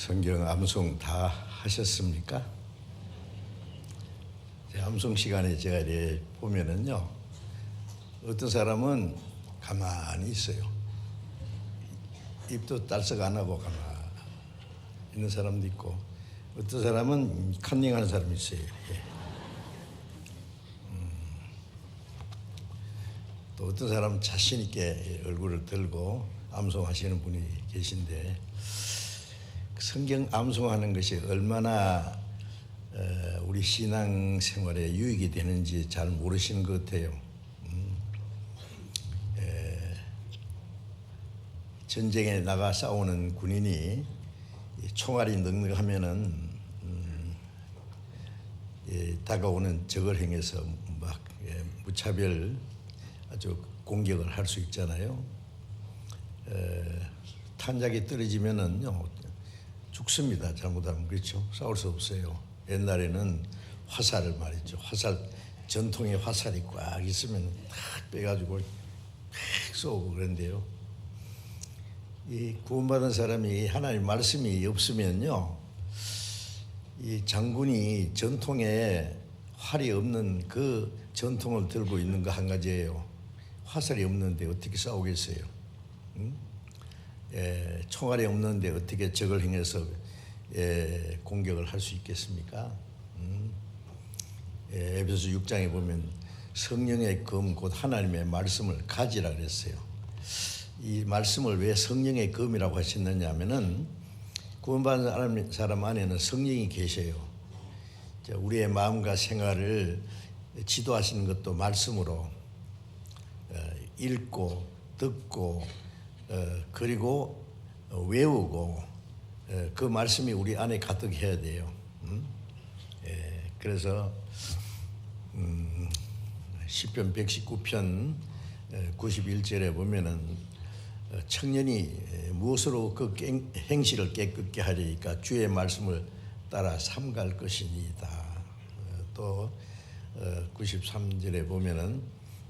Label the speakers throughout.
Speaker 1: 성경 암송 다 하셨습니까? 암송 시간에 제가 이렇게 보면은요, 어떤 사람은 가만히 있어요. 입도 딸썩 안 하고 가만히 있는 사람도 있고, 어떤 사람은 컨닝하는 사람이 있어요. 또 어떤 사람은 자신 있게 얼굴을 들고 암송하시는 분이 계신데, 성경 암송하는 것이 얼마나 우리 신앙 생활에 유익이 되는지 잘 모르시는 것 같아요. 전쟁에 나가 싸우는 군인이 총알이 넉넉하면은 다가오는 적을 향해서 막 무차별 아주 공격을 할 수 있잖아요. 탄약이 떨어지면은요 죽습니다. 잘못하면. 그렇죠. 싸울 수 없어요. 옛날에는 화살을 말이죠. 화살, 전통의 화살이 꽉 있으면 탁 빼가지고 팍 쏘고 그런데요. 이 구원받은 사람이 하나님 말씀이 없으면요, 이 장군이 전통에 활이 없는 그 전통을 들고 있는 거 한 가지예요. 화살이 없는데 어떻게 싸우겠어요? 총알이 없는데 어떻게 적을 향해서 공격을 할 수 있겠습니까? 에베소 6장에 보면 성령의 검 곧 하나님의 말씀을 가지라 그랬어요. 이 말씀을 왜 성령의 검이라고 하셨느냐 하면은 구원받은 사람 안에는 성령이 계셔요. 우리의 마음과 생활을 지도하시는 것도 말씀으로 읽고 듣고 그리고 외우고 그 말씀이 우리 안에 가득해야 돼요. 그래서 시편 119편 91절에 보면은 청년이 무엇으로 그 행실을 깨끗게 하리까 주의 말씀을 따라 삼갈 것이니이다. 또 93절에 보면은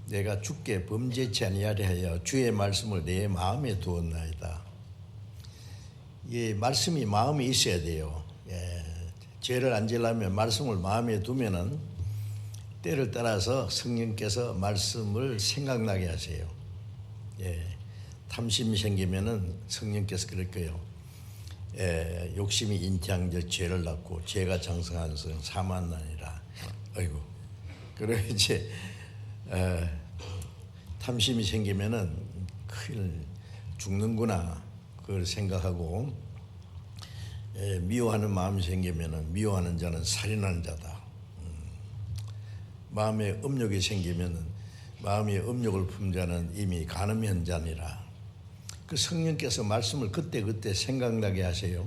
Speaker 1: 내가 주께 범죄치 아니하려 하여 주의 말씀을 내 마음에 두었나이다. 이 말씀이 마음에 있어야 돼요. 죄를 안 지려면 말씀을 마음에 두면은 때를 따라서 성령께서 말씀을 생각나게 하세요. 탐심이 생기면은 성령께서 그럴 거예요. 욕심이 잉태한 죄를 낳고 죄가 장성한 성 사망하니라. 아이고. 그래 이제 탐심이 생기면은 큰일 죽는구나 그걸 생각하고, 미워하는 마음이 생기면은 미워하는 자는 살인하는 자다. 마음에 음욕이 생기면은 마음에 음욕을 품 자는 이미 간음한 자니라. 그 성령께서 말씀을 그때 생각나게 하세요.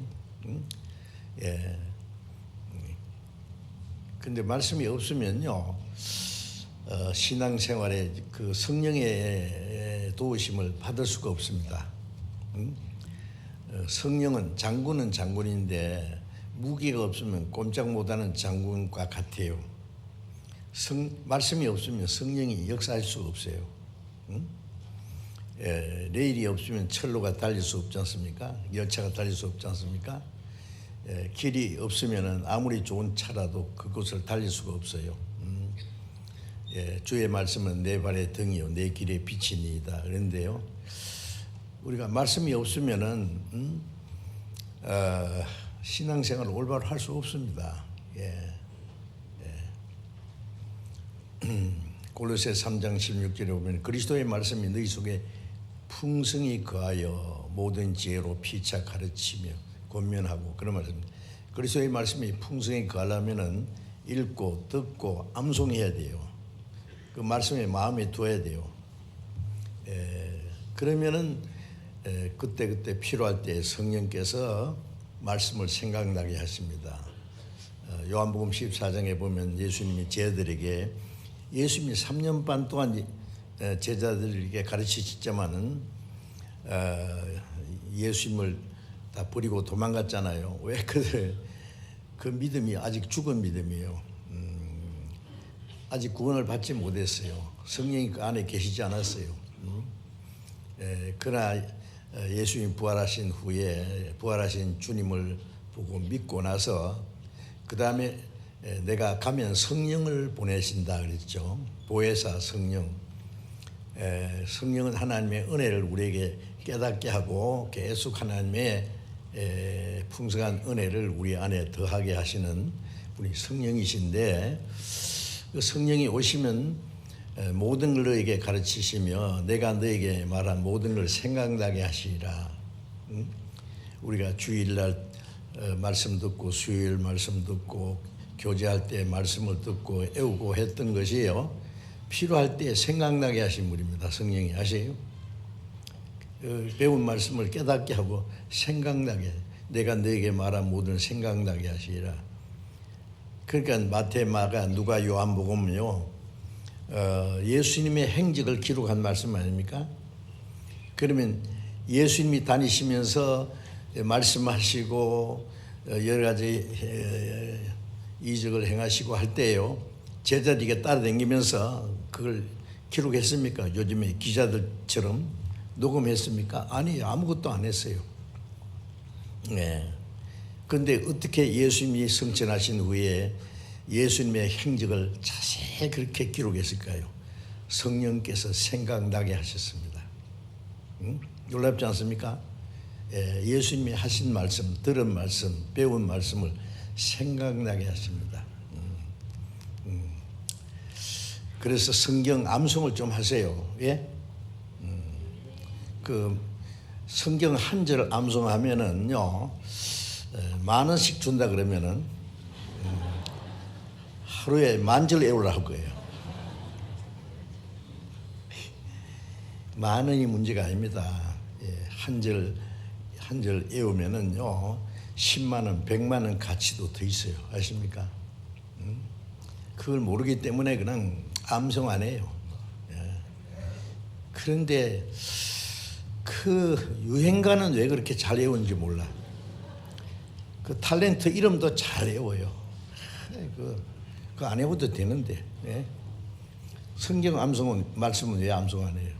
Speaker 1: 근데 말씀이 없으면요, 신앙생활에 그 성령의 도우심을 받을 수가 없습니다. 성령은 장군은 장군인데 무기가 없으면 꼼짝 못하는 장군과 같아요. 말씀이 없으면 성령이 역사할 수가 없어요. 레일이 없으면 철로가 달릴 수 없지 않습니까? 열차가 달릴 수 없지 않습니까? 길이 없으면 아무리 좋은 차라도 그곳을 달릴 수가 없어요. 주의 말씀은 내 발의 등이요 내 길의 빛이니이다. 그런데요, 우리가 말씀이 없으면은 신앙생활을 올바로 할 수 없습니다. 골로새 3장 16절에 보면 그리스도의 말씀이 너희 속에 풍성히 거하여 모든 지혜로 피차 가르치며 권면하고, 그런 말씀입니다. 그리스도의 말씀이 풍성히 거하려면은 읽고 듣고 암송해야 돼요. 그 말씀에 마음에 두어야 돼요. 그러면은 그때 필요할 때 성령께서 말씀을 생각나게 하십니다. 요한복음 14장에 보면 예수님이 제자들에게, 예수님이 3년 반 동안 제자들에게 가르치셨지만은 예수님을 다 버리고 도망갔잖아요. 왜? 그 믿음이 아직 죽은 믿음이에요. 아직 구원을 받지 못했어요. 성령이 그 안에 계시지 않았어요. 그러나 예수님 부활하신 후에 부활하신 주님을 보고 믿고 나서 그 다음에 내가 가면 성령을 보내신다 그랬죠. 보혜사 성령. 성령은 하나님의 은혜를 우리에게 깨닫게 하고 계속 하나님의 풍성한 은혜를 우리 안에 더하게 하시는 분이 성령이신데, 그 성령이 오시면 모든 걸 너에게 가르치시며 내가 너에게 말한 모든 걸 생각나게 하시리라. 우리가 주일날 말씀 듣고 수요일 말씀 듣고 교제할 때 말씀을 듣고 애우고 했던 것이요, 필요할 때 생각나게 하신 분입니다. 성령이 아세요? 배운 말씀을 깨닫게 하고 생각나게, 내가 너에게 말한 모든 생각나게 하시리라. 그러니까 마태, 마가, 누가, 요한복음은요, 예수님의 행적을 기록한 말씀 아닙니까? 그러면 예수님이 다니시면서 말씀하시고 여러 가지 이적을 행하시고 할 때요, 제자들에게 따라다니면서 그걸 기록했습니까? 요즘에 기자들처럼 녹음했습니까? 아니, 아무것도 안 했어요. 네. 그런데 어떻게 예수님이 성천하신 후에 예수님의 행적을 자세히 그렇게 기록했을까요? 성령께서 생각나게 하셨습니다. 놀랍지 않습니까? 예수님이 하신 말씀, 들은 말씀, 배운 말씀을 생각나게 하십니다. 그래서 성경 암송을 좀 하세요. 예? 그 성경 한 절 암송하면은요, 10,000원씩 준다 그러면은 하루에 10,000절 외우라 할 거예요. 10,000원이 문제가 아닙니다. 한 절 외우면은요, 10만 원, 100만 원 가치도 더 있어요. 아십니까? 그걸 모르기 때문에 그냥 암송 안 해요. 그런데 그 유행가는 왜 그렇게 잘 외우는지 몰라. 그 탤런트 이름도 잘 외워요. 그 안 외워도 되는데. 성경 암송은, 말씀은 왜 암송 안 해요?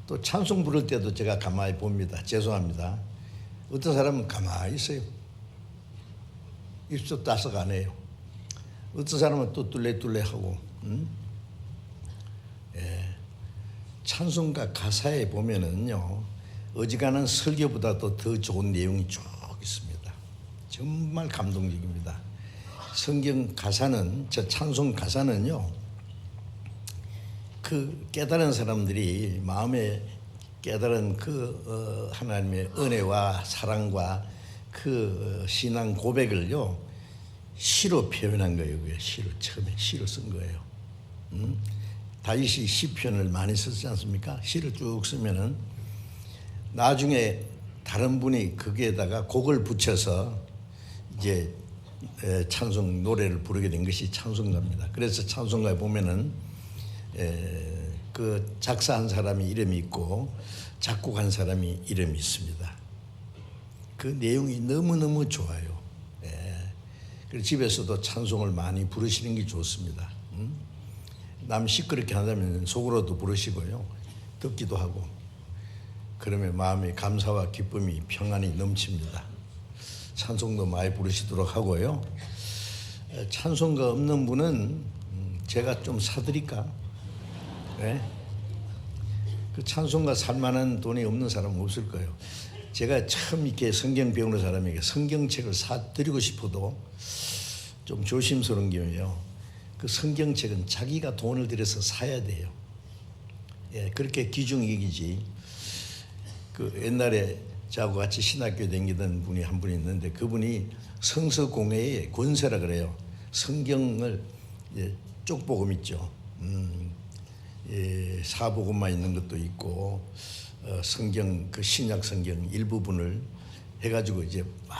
Speaker 1: 또 찬송 부를 때도 제가 가만히 봅니다. 죄송합니다. 어떤 사람은 가만히 있어요. 입도 따석 안 해요. 어떤 사람은 또 뚫레뚫레하고. 찬송가 가사에 보면은요, 어지간한 설교보다도 더 좋은 내용이 쭉 있습니다. 정말 감동적입니다. 성경 가사는, 저 찬송 가사는요, 그 깨달은 사람들이 마음에 깨달은 그 하나님의 은혜와 사랑과 그 신앙 고백을요, 시로 표현한 거예요. 시로, 처음에 시로 쓴 거예요. 다윗이 시편을 많이 썼지 않습니까? 시를 쭉 쓰면은 나중에 다른 분이 거기에다가 곡을 붙여서 이제 찬송 노래를 부르게 된 것이 찬송가입니다. 그래서 찬송가에 보면은 그 작사한 사람이 이름이 있고 작곡한 사람이 이름이 있습니다. 그 내용이 너무너무 좋아요. 그래서 집에서도 찬송을 많이 부르시는 게 좋습니다. 남 시끄럽게 한다면 속으로도 부르시고요, 듣기도 하고, 그러면 마음에 감사와 기쁨이, 평안이 넘칩니다. 찬송도 많이 부르시도록 하고요. 찬송가 없는 분은 제가 좀 사드릴까? 네? 그 찬송가 살 만한 돈이 없는 사람은 없을 거예요. 제가 처음 이렇게 성경 배우는 사람에게 성경책을 사드리고 싶어도 좀 조심스러운 게요, 그 성경책은 자기가 돈을 들여서 사야 돼요. 그렇게 기중이익이지. 그 옛날에 저하고 같이 신학교 다니던 분이 한 분 있는데, 그분이 성서공회의 권세라 그래요. 성경을 쪽복음 있죠. 사복음만 있는 것도 있고, 성경, 그 신약 성경 일부분을 해가지고 이제 막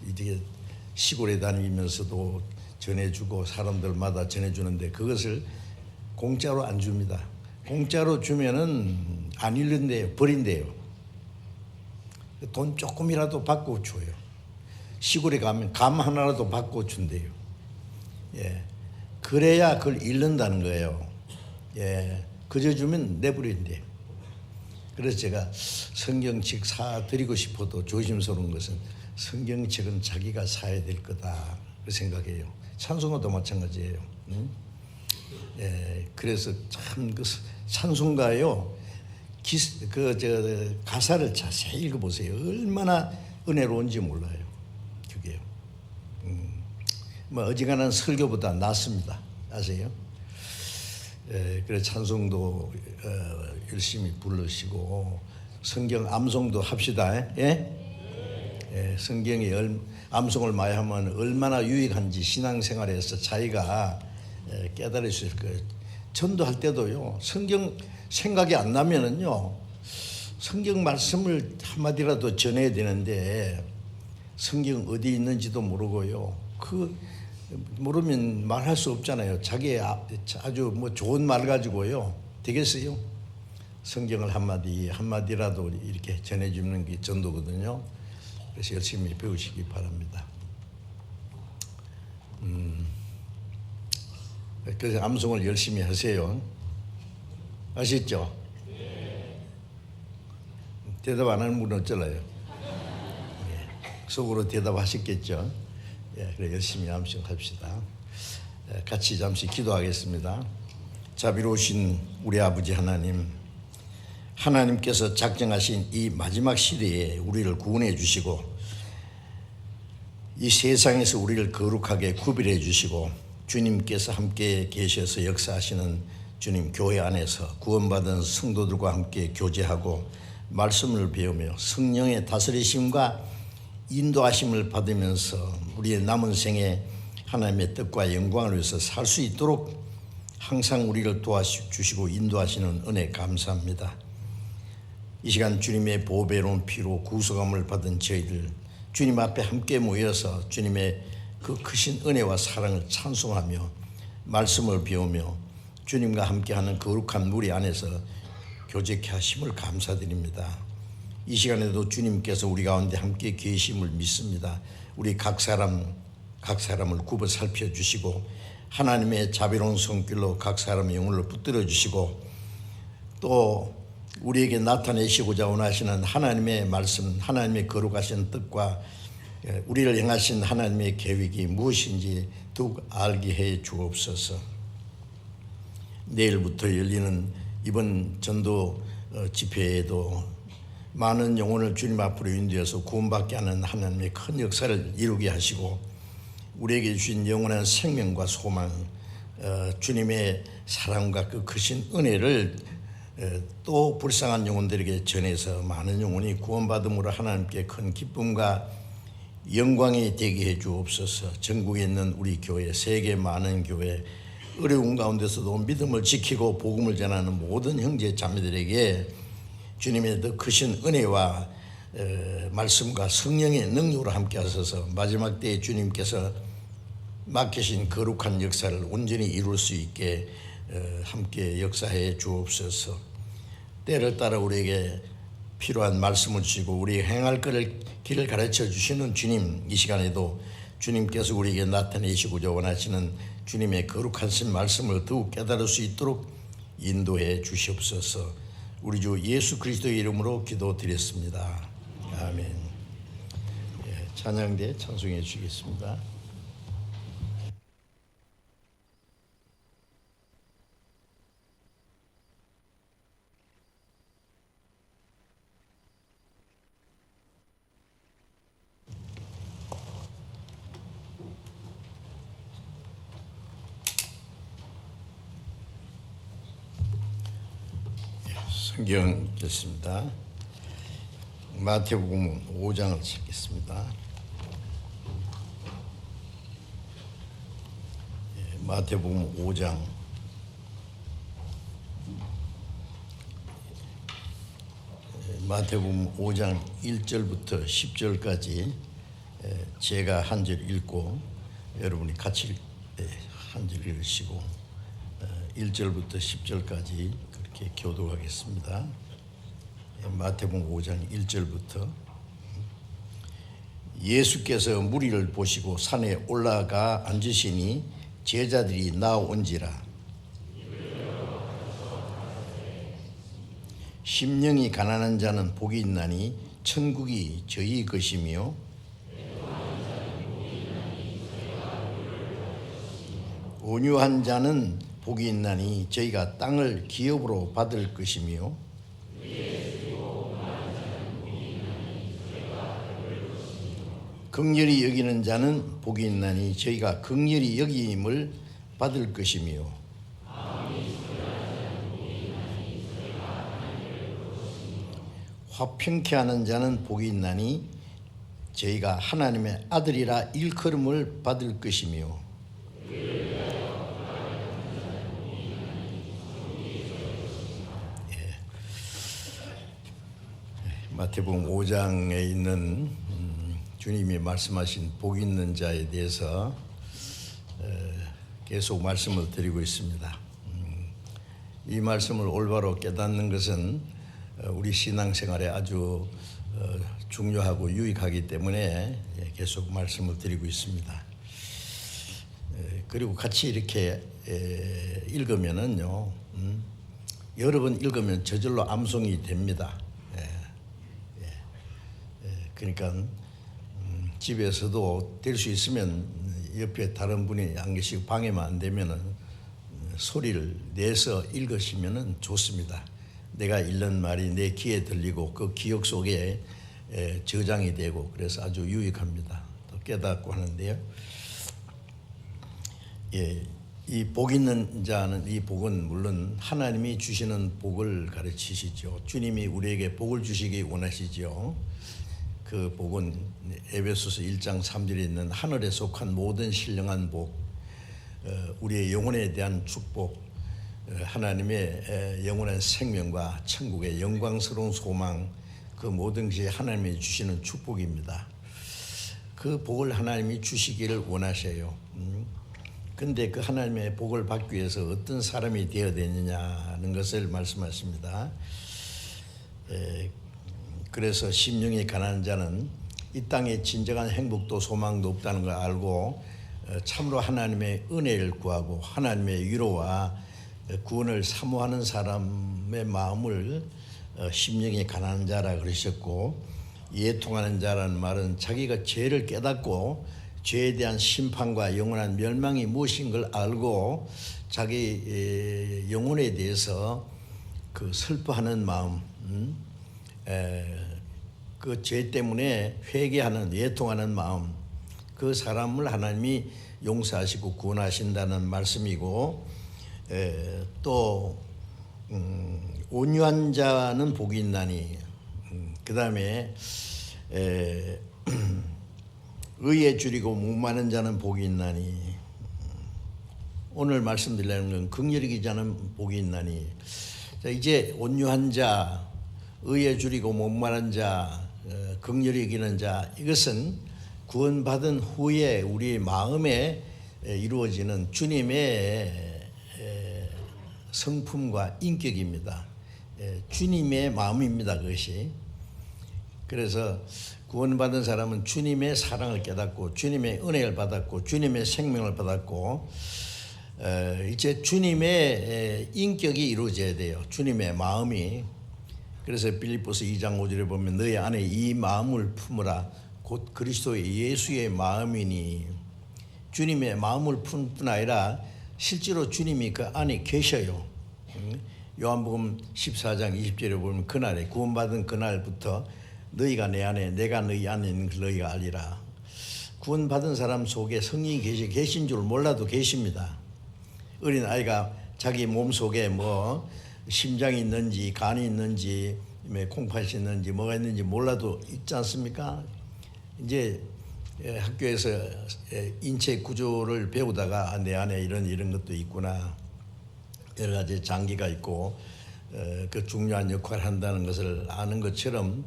Speaker 1: 이제 시골에 다니면서도 전해주고 사람들마다 전해주는데, 그것을 공짜로 안 줍니다. 공짜로 주면은 안 읽는데요, 버린대요. 돈 조금이라도 받고 줘요. 시골에 가면 감 하나라도 받고 준대요. 그래야 그걸 읽는다는 거예요. 그저 주면 내버린대요. 그래서 제가 성경책 사드리고 싶어도 조심스러운 것은 성경책은 자기가 사야 될 거다 그 생각해요. 찬송가도 마찬가지예요. 응? 그래서 참 그 찬송가요 가사를 자세히 읽어보세요. 얼마나 은혜로운지 몰라요. 그게요. 뭐 어지간한 설교보다 낫습니다. 아세요? 그래 찬송도 열심히 부르시고 성경 암송도 합시다. 성경이 암송을 많이 하면 얼마나 유익한지 신앙생활에서 자기가 깨달을 수 있을 거예요. 전도할 때도요. 성경 생각이 안 나면은요. 성경 말씀을 한마디라도 전해야 되는데 성경 어디 있는지도 모르고요. 모르면 말할 수 없잖아요. 자기 아주 뭐 좋은 말 가지고요. 되겠어요? 성경을 한마디라도 이렇게 전해주는 게 전도거든요. 그래서 열심히 배우시기 바랍니다. 그래서 암송을 열심히 하세요. 아시죠? 대답 안 하는 분은 어쩌나요? 속으로 대답하셨겠죠? 그래 열심히 암송합시다. 같이 잠시 기도하겠습니다. 자비로우신 우리 아버지 하나님, 하나님께서 작정하신 이 마지막 시대에 우리를 구원해 주시고 이 세상에서 우리를 거룩하게 구별해 주시고 주님께서 함께 계셔서 역사하시는 주님 교회 안에서 구원받은 성도들과 함께 교제하고 말씀을 배우며 성령의 다스리심과 인도하심을 받으면서 우리의 남은 생에 하나님의 뜻과 영광을 위해서 살 수 있도록 항상 우리를 도와주시고 인도하시는 은혜 감사합니다. 이 시간 주님의 보배로운 피로 구속함을 받은 저희들 주님 앞에 함께 모여서 주님의 그 크신 은혜와 사랑을 찬송하며 말씀을 배우며 주님과 함께하는 거룩한 무리 안에서 교제케 하심을 감사드립니다. 이 시간에도 주님께서 우리 가운데 함께 계심을 믿습니다. 우리 각 사람을 굽어 살펴주시고 하나님의 자비로운 손길로 각 사람의 영혼을 붙들어 주시고 또 우리에게 나타내시고자 원하시는 하나님의 말씀, 하나님의 거룩하신 뜻과 우리를 향하신 하나님의 계획이 무엇인지 더욱 알게 해 주옵소서. 내일부터 열리는 이번 전도 집회에도 많은 영혼을 주님 앞으로 인도해서 구원받게 하는 하나님의 큰 역사를 이루게 하시고 우리에게 주신 영원한 생명과 소망, 주님의 사랑과 그 크신 은혜를 또 불쌍한 영혼들에게 전해서 많은 영혼이 구원받음으로 하나님께 큰 기쁨과 영광이 되게 해 주옵소서. 전국에 있는 우리 교회, 세계 많은 교회, 어려운 가운데서도 믿음을 지키고 복음을 전하는 모든 형제 자매들에게 주님의 더 크신 은혜와 말씀과 성령의 능력으로 함께 하셔서 마지막 때에 주님께서 맡기신 거룩한 역사를 온전히 이룰 수 있게 함께 역사해 주옵소서. 때를 따라 우리에게 필요한 말씀을 주시고 우리 행할 길을 가르쳐 주시는 주님, 이 시간에도 주님께서 우리에게 나타내시고자 원하시는 주님의 거룩하신 말씀을 더욱 깨달을 수 있도록 인도해 주시옵소서. 우리 주 예수 그리스도의 이름으로 기도드렸습니다. 아멘. 찬양대 찬송해 주시겠습니다. 성경 읽겠습니다. 마태복음 5장을 찾겠습니다. 마태복음 5장 마태복음 5장 1절부터 10절까지 제가 한 절 읽고 여러분이 같이 한 절 읽으시고 1절부터 10절까지 그렇게 교독하겠습니다. 마태복음 5장 1절부터 예수께서 무리를 보시고 산에 올라가 앉으시니 제자들이 나온지라. 심령이 가난한 자는 복이 있나니 천국이 저희 것이며 온유한 자는 복이 있나니 저희가 땅을 기업으로 받을 것이며 긍휼히 여기는 자는 복이 있나니 저희가 긍휼히 여김을 받을 것이며 화평케 하는 자는 복이 있나니 저희가 하나님의 아들이라 일컬음을 받을 것이며 마태복음 5장에 있는 주님이 말씀하신 복 있는 자에 대해서 계속 말씀을 드리고 있습니다. 이 말씀을 올바로 깨닫는 것은 우리 신앙생활에 아주 중요하고 유익하기 때문에 계속 말씀을 드리고 있습니다. 그리고 같이 이렇게 읽으면은요, 여러 번 읽으면 저절로 암송이 됩니다. 그러니까 집에서도 될 수 있으면 옆에 다른 분이 안 계시고 방해만 안 되면은 소리를 내서 읽으시면은 좋습니다. 내가 읽는 말이 내 귀에 들리고 그 기억 속에 저장이 되고 그래서 아주 유익합니다. 또 깨닫고 하는데요. 이 복 있는 자는 이 복은 물론 하나님이 주시는 복을 가르치시죠. 주님이 우리에게 복을 주시기 원하시죠. 그 복은 에베소서 1장 3절에 있는 하늘에 속한 모든 신령한 복, 우리의 영혼에 대한 축복, 하나님의 영원한 생명과 천국의 영광스러운 소망, 그 모든 것이 하나님이 주시는 축복입니다. 그 복을 하나님이 주시기를 원하셔요. 근데 그 하나님의 복을 받기 위해서 어떤 사람이 되어야 되느냐는 것을 말씀하십니다. 그래서 심령이 가난한 자는 이 땅에 진정한 행복도 소망도 없다는 걸 알고 참으로 하나님의 은혜를 구하고 하나님의 위로와 구원을 사모하는 사람의 마음을 심령이 가난한 자라 그러셨고, 예통하는 자라는 말은 자기가 죄를 깨닫고 죄에 대한 심판과 영원한 멸망이 무엇인 걸 알고 자기 영혼에 대해서 그 슬퍼하는 마음, 그 죄 때문에 회개하는 예통하는 마음, 그 사람을 하나님이 용서하시고 구원하신다는 말씀이고, 또 온유한 자는 복이 있나니, 그 다음에 의에 줄이고 목마른 자는 복이 있나니, 오늘 말씀드리려는 건 긍휼히 자는 복이 있나니. 자, 이제 온유한 자, 의에 줄이고 목마른 자, 긍휼히 여기는 자, 이것은 구원받은 후에 우리 마음에 이루어지는 주님의 성품과 인격입니다. 주님의 마음입니다, 그것이. 그래서 구원받은 사람은 주님의 사랑을 깨닫고 주님의 은혜를 받았고 주님의 생명을 받았고, 이제 주님의 인격이 이루어져야 돼요. 주님의 마음이. 그래서 빌립보서 2장 5절에 보면 너희 안에 이 마음을 품으라 곧 그리스도의 예수의 마음이니, 주님의 마음을 품을 뿐 아니라 실제로 주님이 그 안에 계셔요. 요한복음 14장 20절에 보면 그날에, 구원받은 그날부터 너희가 내 안에 내가 너희 안에 있는 걸 너희가 알리라. 구원받은 사람 속에 성령이 계신 줄 몰라도 계십니다. 어린아이가 자기 몸속에 뭐 심장이 있는지 간이 있는지 콩팥이 있는지 뭐가 있는지 몰라도 있지 않습니까? 이제 학교에서 인체 구조를 배우다가 내 안에 이런 것도 있구나, 여러 가지 장기가 있고 그 중요한 역할을 한다는 것을 아는 것처럼,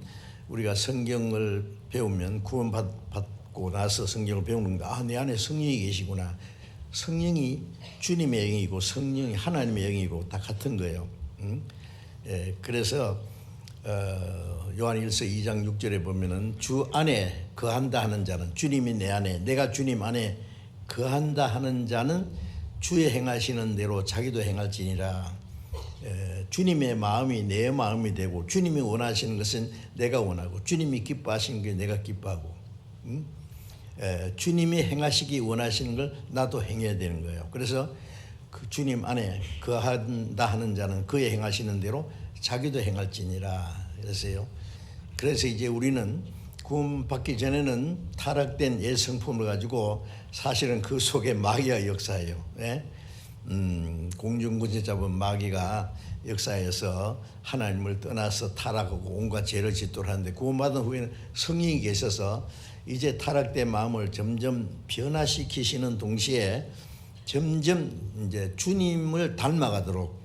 Speaker 1: 우리가 성경을 배우면 구원받고 나서 성경을 배우는 거, 내 안에 성령이 계시구나. 성령이 주님의 영이고 성령이 하나님의 영이고 다 같은 거예요. 그래서 요한일서 2장 6절에 보면은 주 안에 거한다 하는 자는, 주님이 내 안에, 내가 주님 안에 거한다 하는 자는 주의 행하시는 대로 자기도 행할지니라. 주님의 마음이 내 마음이 되고, 주님이 원하시는 것은 내가 원하고, 주님이 기뻐하시는 게 내가 기뻐하고, 주님이 행하시기 원하시는 걸 나도 행해야 되는 거예요. 그래서 그 주님 안에 거한다 하는 자는 그의 행하시는 대로 자기도 행할지니라 그랬어요. 그래서 이제 우리는 구원받기 전에는 타락된 옛 성품을 가지고 사실은 그 속에 마귀가 역사해요. 예? 공중군주 잡은 마귀가 역사에서 하나님을 떠나서 타락하고 온갖 죄를 짓도록 하는데, 구원받은 후에는 성령이 계셔서 이제 타락된 마음을 점점 변화시키시는 동시에 점점 이제 주님을 닮아가도록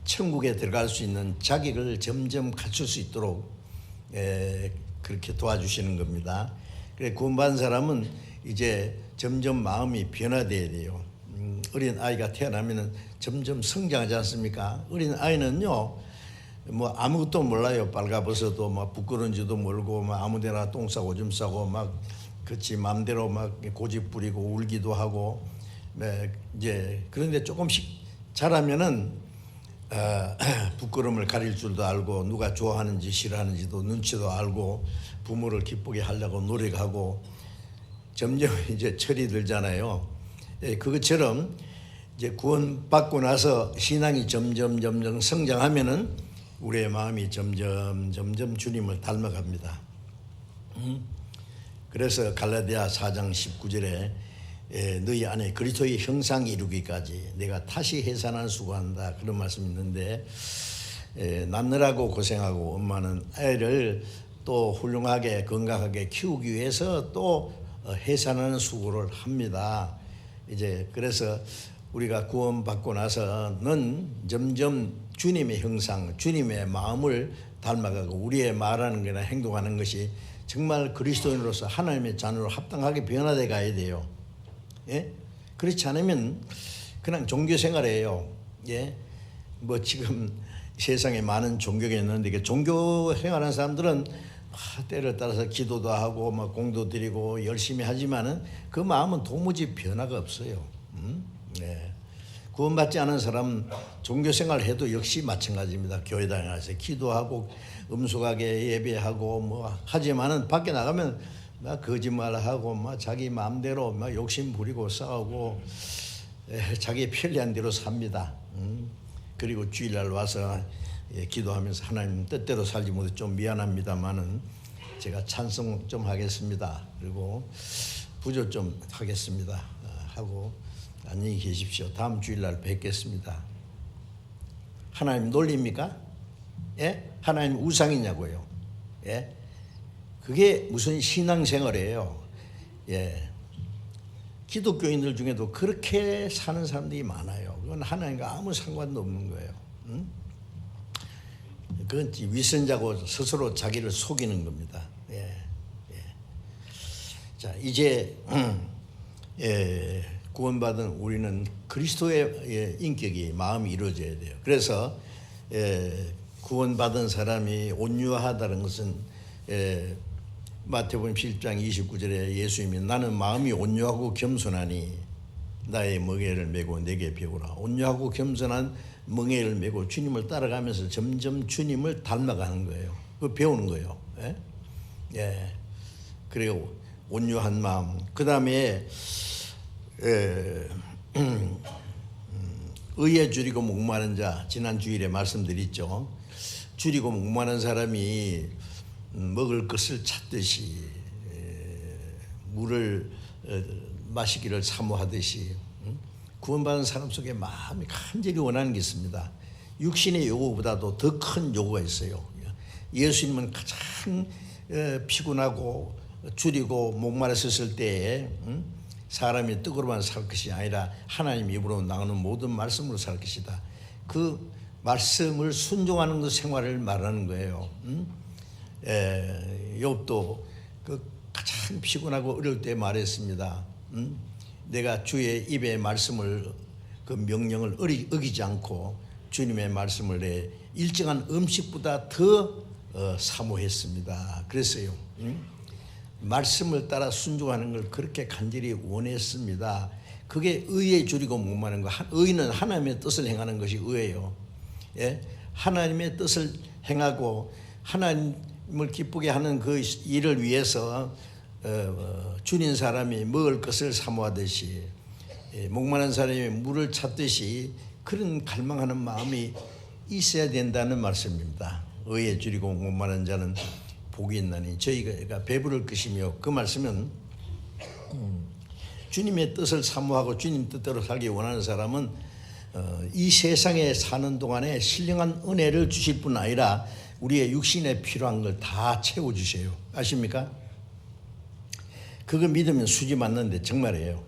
Speaker 1: 천국에 들어갈 수 있는 자격을 점점 갖출 수 있도록 그렇게 도와주시는 겁니다. 그래 구원받은 사람은 이제 점점 마음이 변화돼야 돼요. 어린 아이가 태어나면은 점점 성장하지 않습니까? 어린 아이는요, 뭐 아무것도 몰라요. 빨가벗어도 막 부끄러운지도 모르고 막 아무데나 똥 싸고 오줌 싸고 막 그렇지 마음대로 막 고집 부리고 울기도 하고, 이제 그런데 조금씩 자라면은 부끄러움을 가릴 줄도 알고 누가 좋아하는지 싫어하는지도 눈치도 알고 부모를 기쁘게 하려고 노력하고 점점 이제 철이 들잖아요. 그것처럼 이제 구원받고 나서 신앙이 점점 성장하면은 우리의 마음이 점점 주님을 닮아갑니다. 그래서 갈라디아 4장 19절에 너희 안에 그리스도의 형상이 이루기까지 내가 다시 해산하는 수고한다, 그런 말씀이 있는데, 낳느라고 고생하고 엄마는 아이를 또 훌륭하게 건강하게 키우기 위해서 또 해산하는 수고를 합니다. 이제 그래서 우리가 구원받고 나서는 점점 주님의 형상, 주님의 마음을 닮아가고 우리의 말하는 거나 행동하는 것이 정말 그리스도인으로서 하나님의 자녀로 합당하게 변화돼 가야 돼요. 예? 그렇지 않으면 그냥 종교 생활이에요. 예? 뭐 지금 세상에 많은 종교가 있는데 그 종교 생활하는 사람들은 때를 따라서 기도도 하고 막 공도 드리고 열심히 하지만은 그 마음은 도무지 변화가 없어요. 예. 구원받지 않은 사람 종교 생활 해도 역시 마찬가지입니다. 교회 다녀서 기도하고 음숙하게 예배하고 뭐 하지만은 밖에 나가면 막 거짓말하고 막 자기 마음대로 막 욕심 부리고 싸우고 자기 편리한 대로 삽니다. 그리고 주일날 와서 기도하면서 하나님 뜻대로 살지 못해 좀 미안합니다만은 제가 찬송 좀 하겠습니다. 그리고 부조 좀 하겠습니다. 하고 안녕히 계십시오. 다음 주일날 뵙겠습니다. 하나님 놀립니까? 예? 하나님 우상이냐고요? 예? 그게 무슨 신앙생활이에요? 예. 기독교인들 중에도 그렇게 사는 사람들이 많아요. 그건 하나님과 아무 상관도 없는 거예요. 그건 위선자고 스스로 자기를 속이는 겁니다. 예. 예. 자, 이제 구원받은 우리는 그리스도의 인격이 마음이 이루어져야 돼요. 그래서 구원받은 사람이 온유하다는 것은 마태복음 7장 29절에 예수님이 나는 마음이 온유하고 겸손하니 나의 멍에를 메고 내게 배우라. 온유하고 겸손한 멍에를 메고 주님을 따라가면서 점점 주님을 닮아가는 거예요. 그 배우는 거예요. 예? 예. 그리고 온유한 마음. 그 다음에 의에 줄이고 목마른 자, 지난 주일에 말씀드렸죠. 줄이고 목마른 사람이 먹을 것을 찾듯이 물을 마시기를 사모하듯이 구원받은 사람 속에 마음이 간절히 원하는 게 있습니다. 육신의 요구보다도 더 큰 요구가 있어요. 예수님은 가장 피곤하고 줄이고 목마르셨을 때에 사람이 떡으로만 살 것이 아니라 하나님 입으로 나오는 모든 말씀으로 살 것이다. 그 말씀을 순종하는 그 생활을 말하는 거예요. 욥도 그 가장 피곤하고 어려울 때 말했습니다. 내가 주의 입의 말씀을 그 명령을 어기지 않고 주님의 말씀을 내 일정한 음식보다 더 사모했습니다. 그랬어요. 말씀을 따라 순종하는 걸 그렇게 간절히 원했습니다. 그게 의에 줄이고 목마른 거. 의는 하나님의 뜻을 행하는 것이 의예요. 예? 하나님의 뜻을 행하고 하나님을 기쁘게 하는 그 일을 위해서 줄인 사람이 먹을 것을 사모하듯이 목마른 사람이 물을 찾듯이 그런 갈망하는 마음이 있어야 된다는 말씀입니다. 의에 줄이고 목마른 자는 복이 있나니 저희가 배부를 것이며, 그 말씀은 주님의 뜻을 사모하고 주님 뜻대로 살기 원하는 사람은 이 세상에 사는 동안에 신령한 은혜를 주실 뿐 아니라 우리의 육신에 필요한 걸 다 채워주세요. 아십니까? 그거 믿으면 수지 맞는데 정말이에요.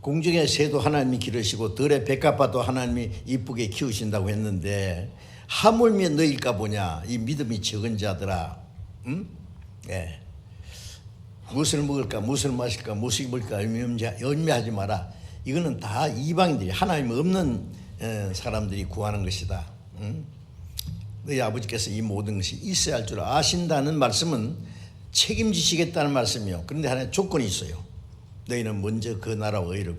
Speaker 1: 공중의 새도 하나님이 기르시고 들의 백합화도 하나님이 이쁘게 키우신다고 했는데 하물며 너일까 보냐, 이 믿음이 적은 자들아. 무엇을 먹을까, 무엇을 마실까, 무엇을 입을까 염려하지 마라. 이거는 다 이방인들이, 하나님 없는 사람들이 구하는 것이다. 너희 아버지께서 이 모든 것이 있어야 할 줄 아신다는 말씀은 책임지시겠다는 말씀이요. 그런데 하나의 조건이 있어요. 너희는 먼저 그 나라와 의를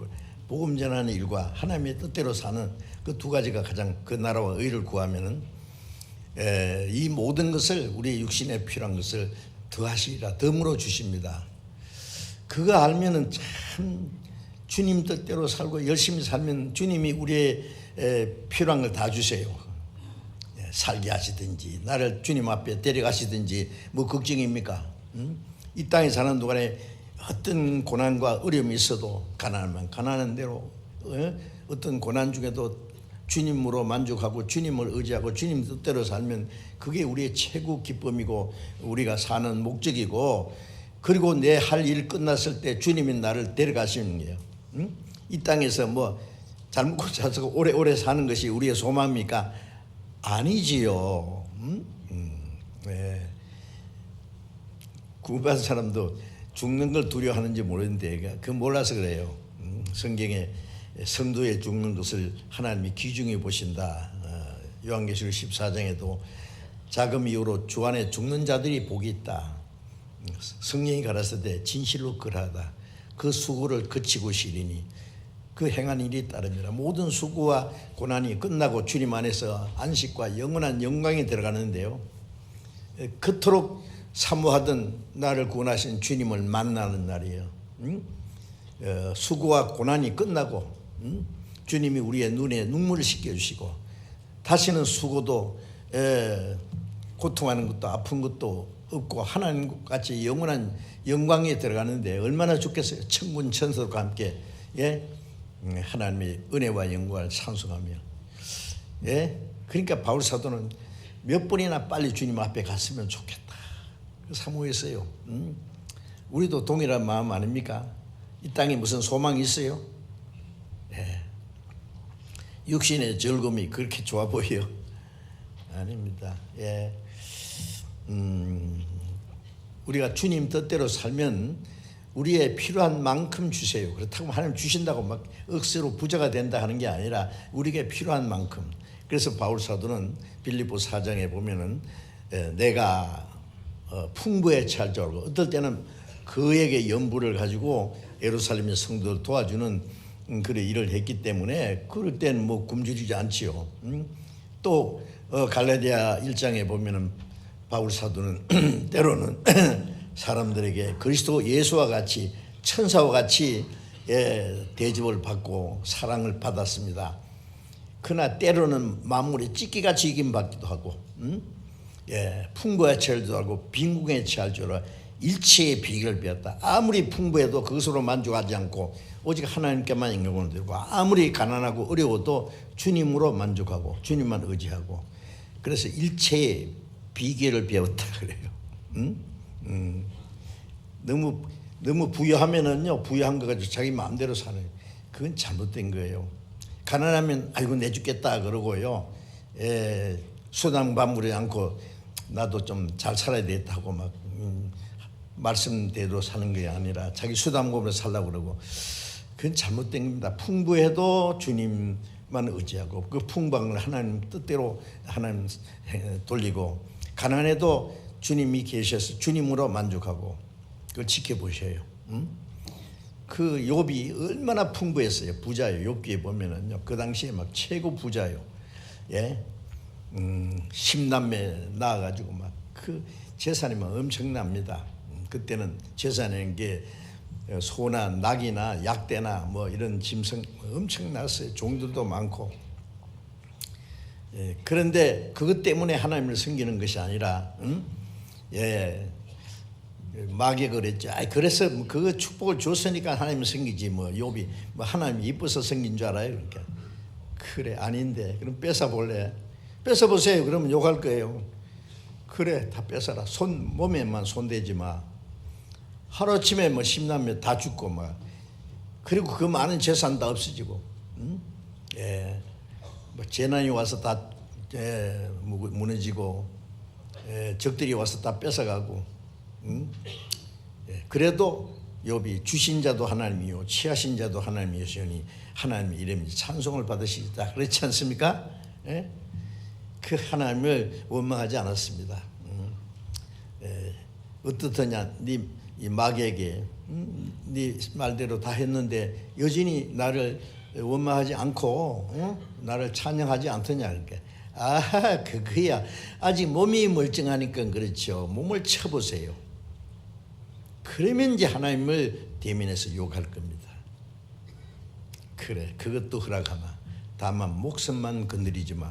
Speaker 1: 복음 전하는 일과 하나님의 뜻대로 사는 그 두 가지가 가장, 그 나라와 의를 구하면은 이 모든 것을, 우리의 육신에 필요한 것을 더하시리라, 덤으로 주십니다. 그거 알면은 참 주님 뜻대로 살고 열심히 살면 주님이 우리의 필요한 걸 다 주세요. 살게 하시든지 나를 주님 앞에 데려가시든지 뭐 걱정입니까? 이 땅에 사는 동안에 어떤 고난과 어려움이 있어도 가난하면 가난한 대로 어떤 고난 중에도 주님으로 만족하고 주님을 의지하고 주님 뜻대로 살면 그게 우리의 최고 기쁨이고 우리가 사는 목적이고, 그리고 내 할 일 끝났을 때 주님이 나를 데려가시는 거예요. 이 땅에서 뭐 잘 먹고 잘 살고 오래오래 사는 것이 우리의 소망입니까? 아니지요. 구원받은 사람도 죽는 걸 두려워하는지 모르는데 그 몰라서 그래요. 성경에 성도의 죽는 것을 하나님이 귀중히 보신다. 요한계시록 14장에도 자금 이후로 주 안에 죽는 자들이 복이 있다. 성령이 가라사대 진실로 그러하다. 그 수고를 그치고 시리니 그 행한 일이 따릅니다. 모든 수고와 고난이 끝나고 주님 안에서 안식과 영원한 영광에 들어가는데요, 그토록 사모하던 나를 구원하신 주님을 만나는 날이에요. 수고와 고난이 끝나고 주님이 우리의 눈에 눈물을 씻겨주시고 다시는 수고도 고통하는 것도 아픈 것도 없고 하나님같이 영원한 영광에 들어가는데 얼마나 좋겠어요. 천군 천사들과 함께 하나님의 은혜와 영광을 찬송하며. 그러니까 바울 사도는 몇 번이나 빨리 주님 앞에 갔으면 좋겠다 사모했어요. 우리도 동일한 마음 아닙니까? 이 땅에 무슨 소망이 있어요? 육신의 즐거움이 그렇게 좋아 보여요? 아닙니다. 우리가 주님 뜻대로 살면 우리의 필요한 만큼 주세요. 그렇다고 하나님 주신다고 막 억지로 부자가 된다 하는 게 아니라 우리에게 필요한 만큼. 그래서 바울 사도는 빌립보 4장에 보면은 내가 풍부에 찰 줄 알고, 어떨 때는 그에게 연부를 가지고 예루살렘의 성도를 도와주는 그런 일을 했기 때문에 그럴 때는 뭐 굶주리지 않지요. 또 갈라디아 1장에 보면은 바울 사도는 때로는 사람들에게 그리스도 예수와 같이 천사와 같이 대접을 받고 사랑을 받았습니다. 그러나 때로는 만물의 찢기같이 이김받기도 하고 풍부에 취할 줄 알고 빈궁에 취할 줄 알고 일체의 비결을 배웠다. 아무리 풍부해도 그것으로 만족하지 않고 오직 하나님께만 영광을 드리고, 아무리 가난하고 어려워도 주님으로 만족하고 주님만 의지하고, 그래서 일체의 비결을 배웠다 그래요. 너무 부유하면은요, 부유한 거 가지고 자기 마음대로 사는, 그건 잘못된 거예요. 가난하면 아이고 내 죽겠다 그러고요, 수당받물이 않고 나도 좀 잘 살아야 되겠다고 막 말씀대로 사는 게 아니라 자기 수당금으로 살려고 그러고, 그건 잘못된 겁니다. 풍부해도 주님만 의지하고 그 풍부한 걸 하나님 뜻대로 하나님 돌리고, 가난해도 주님이 계셔서 주님으로 만족하고 그걸 지켜보셔요. 그 욥이 얼마나 풍부했어요. 부자예요. 욥기에 보면은요, 그 당시에 막 최고 부자예요. 10남매 낳아가지고 막 그 재산이 엄청납니다. 그때는 재산이라는 게 소나 낙이나 약대나 뭐 이런 짐승 엄청났어요. 종들도 많고. 그런데 그것 때문에 하나님을 섬기는 것이 아니라, 마귀가 그랬죠. 그래서 그 축복을 줬으니까 하나님을 섬기지 뭐 욥이 뭐 하나님이 이뻐서 섬긴 줄 알아요. 그러니까 그래 아닌데 그럼 뺏어 볼래? 뺏어 보세요. 그러면 욕할 거예요. 그래 다 뺏어라. 몸에만 손대지 마. 하루아침에 뭐 10남매 다 죽고 막 그리고 그 많은 재산 다 없어지고, 뭐 재난이 와서 다 무너지고, 적들이 와서 다 뺏어가고, 그래도 욥이 주신 자도 하나님이요 취하신 자도 하나님이시오니 하나님의 이름이 찬송을 받으시다 그렇지 않습니까? 그 하나님을 원망하지 않았습니다. 어떻더냐 이 마귀에게 네 말대로 다 했는데 여전히 나를 원망하지 않고 나를 찬양하지 않더냐. 그러니까 그거야. 아직 몸이 멀쩡하니까 그렇죠. 몸을 쳐보세요. 그러면 이제 하나님을 대면해서 욕할 겁니다. 그래 그것도 허락하마. 다만 목숨만 건드리지 마.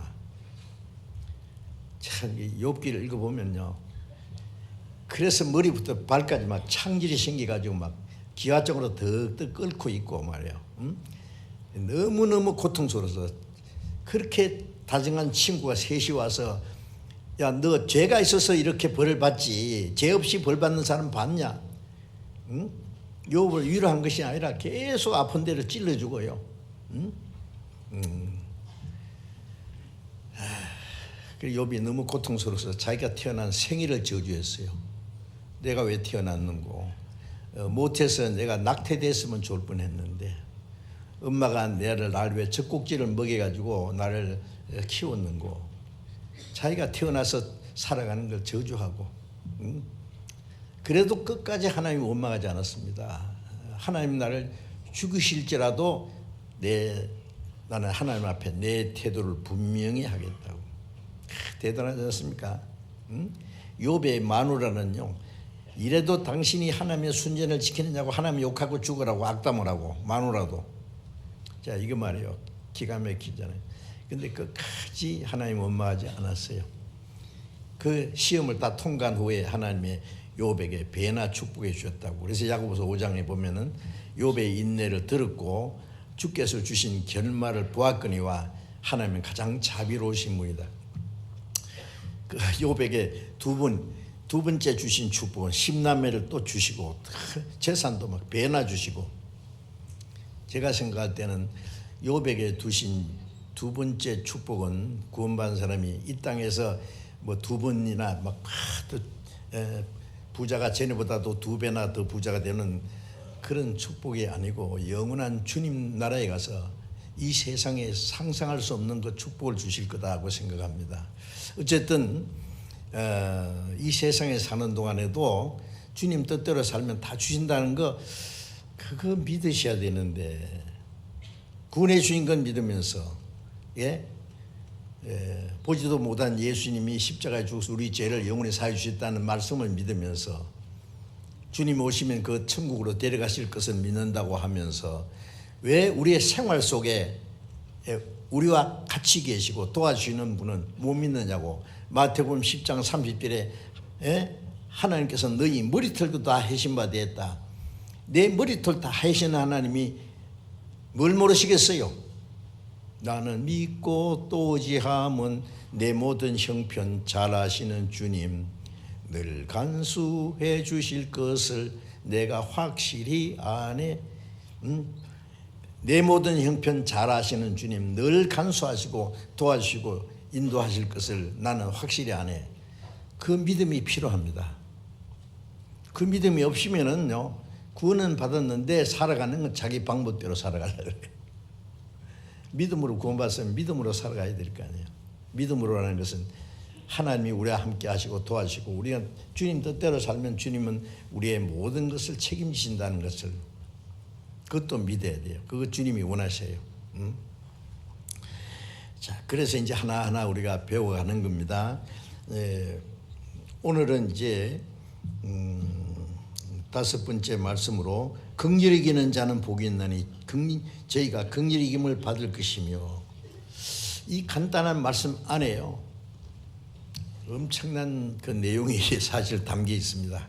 Speaker 1: 참 욥기를 읽어보면요. 그래서 머리부터 발까지 막 창질이 생겨가지고 막 기하적으로 덕덕 끓고 있고 말이에요. 너무너무 고통스러워서 그렇게 다정한 친구가 셋이 와서 야, 너 죄가 있어서 이렇게 벌을 받지 죄 없이 벌 받는 사람 봤냐? 욥을 위로한 것이 아니라 계속 아픈 데를 찔러주고요. 그리고 욥이 너무 고통스러워서 자기가 태어난 생일을 저주했어요. 내가 왜 태어났는고, 못해서 내가 낙태됐으면 좋을 뻔했는데 엄마가 나를 왜 젖꼭지를 먹여가지고 나를 키웠는고, 자기가 태어나서 살아가는 걸 저주하고, 그래도 끝까지 하나님 원망하지 않았습니다. 하나님 나를 죽으실지라도 나는 하나님 앞에 내 태도를 분명히 하겠다고. 대단하지 않습니까? 욥의 마누라는요, 이래도 당신이 하나님의 순전을 지키느냐고 하나님 욕하고 죽으라고 악담을 하고 마누라도. 자, 이거 말이에요. 기가 막히잖아요. 근데 끝까지 하나님 원망하지 않았어요. 그 시험을 다 통과한 후에 하나님의 욥에게 배나 축복해 주셨다고. 그래서 야고보서 5장에 보면은 욥의 인내를 들었고 주께서 주신 결말을 보았거니와 하나님은 가장 자비로우신 분이다. 그 욥에게 두 번째 주신 축복은 10남매를 또 주시고 재산도 막 배나 주시고. 제가 생각할 때는 욥에게 두신 두 번째 축복은 구원받은 사람이 이 땅에서 뭐 두 번이나 막 부자가 전에보다도 두 배나 더 부자가 되는 그런 축복이 아니고 영원한 주님 나라에 가서 이 세상에 상상할 수 없는 그 축복을 주실 거다고 생각합니다. 어쨌든 이 세상에 사는 동안에도 주님 뜻대로 살면 다 주신다는 거 그거 믿으셔야 되는데, 구원해 주신 건 믿으면서 보지도 못한 예수님이 십자가에 죽어서 우리 죄를 영원히 사해 주셨다는 말씀을 믿으면서 주님 오시면 그 천국으로 데려가실 것을 믿는다고 하면서 왜 우리의 생활 속에 우리와 같이 계시고 도와주시는 분은 못 믿느냐고. 마태복음 10장 30절에 하나님께서 너희 머리털도 다 해신 바 되었다. 내 머리털 다 해신 하나님이 뭘 모르시겠어요? 나는 믿고 또 의지함은 내 모든 형편 잘 아시는 주님 늘 간수해 주실 것을 내가 확실히 아네. 내 모든 형편 잘 아시는 주님 늘 간수하시고 도와주시고 인도하실 것을 나는 확실히 아네. 그 믿음이 필요합니다. 그 믿음이 없으면은요, 구원은 받았는데 살아가는 건 자기 방법대로 살아가려고 그래요. 믿음으로 구원받았으면 믿음으로 살아가야 될 거 아니에요. 믿음으로라는 것은 하나님이 우리와 함께 하시고 도와주시고 우리가 주님 뜻대로 살면 주님은 우리의 모든 것을 책임지신다는 것을, 그것도 믿어야 돼요. 그거 주님이 원하셔요. 자, 그래서 이제 하나하나 우리가 배워가는 겁니다. 오늘은 이제 다섯 번째 말씀으로 긍휼히 이기는 자는 복이 있나니 저희가 긍휼히 이김을 받을 것이며, 이 간단한 말씀 안에요 엄청난 그 내용이 사실 담겨 있습니다.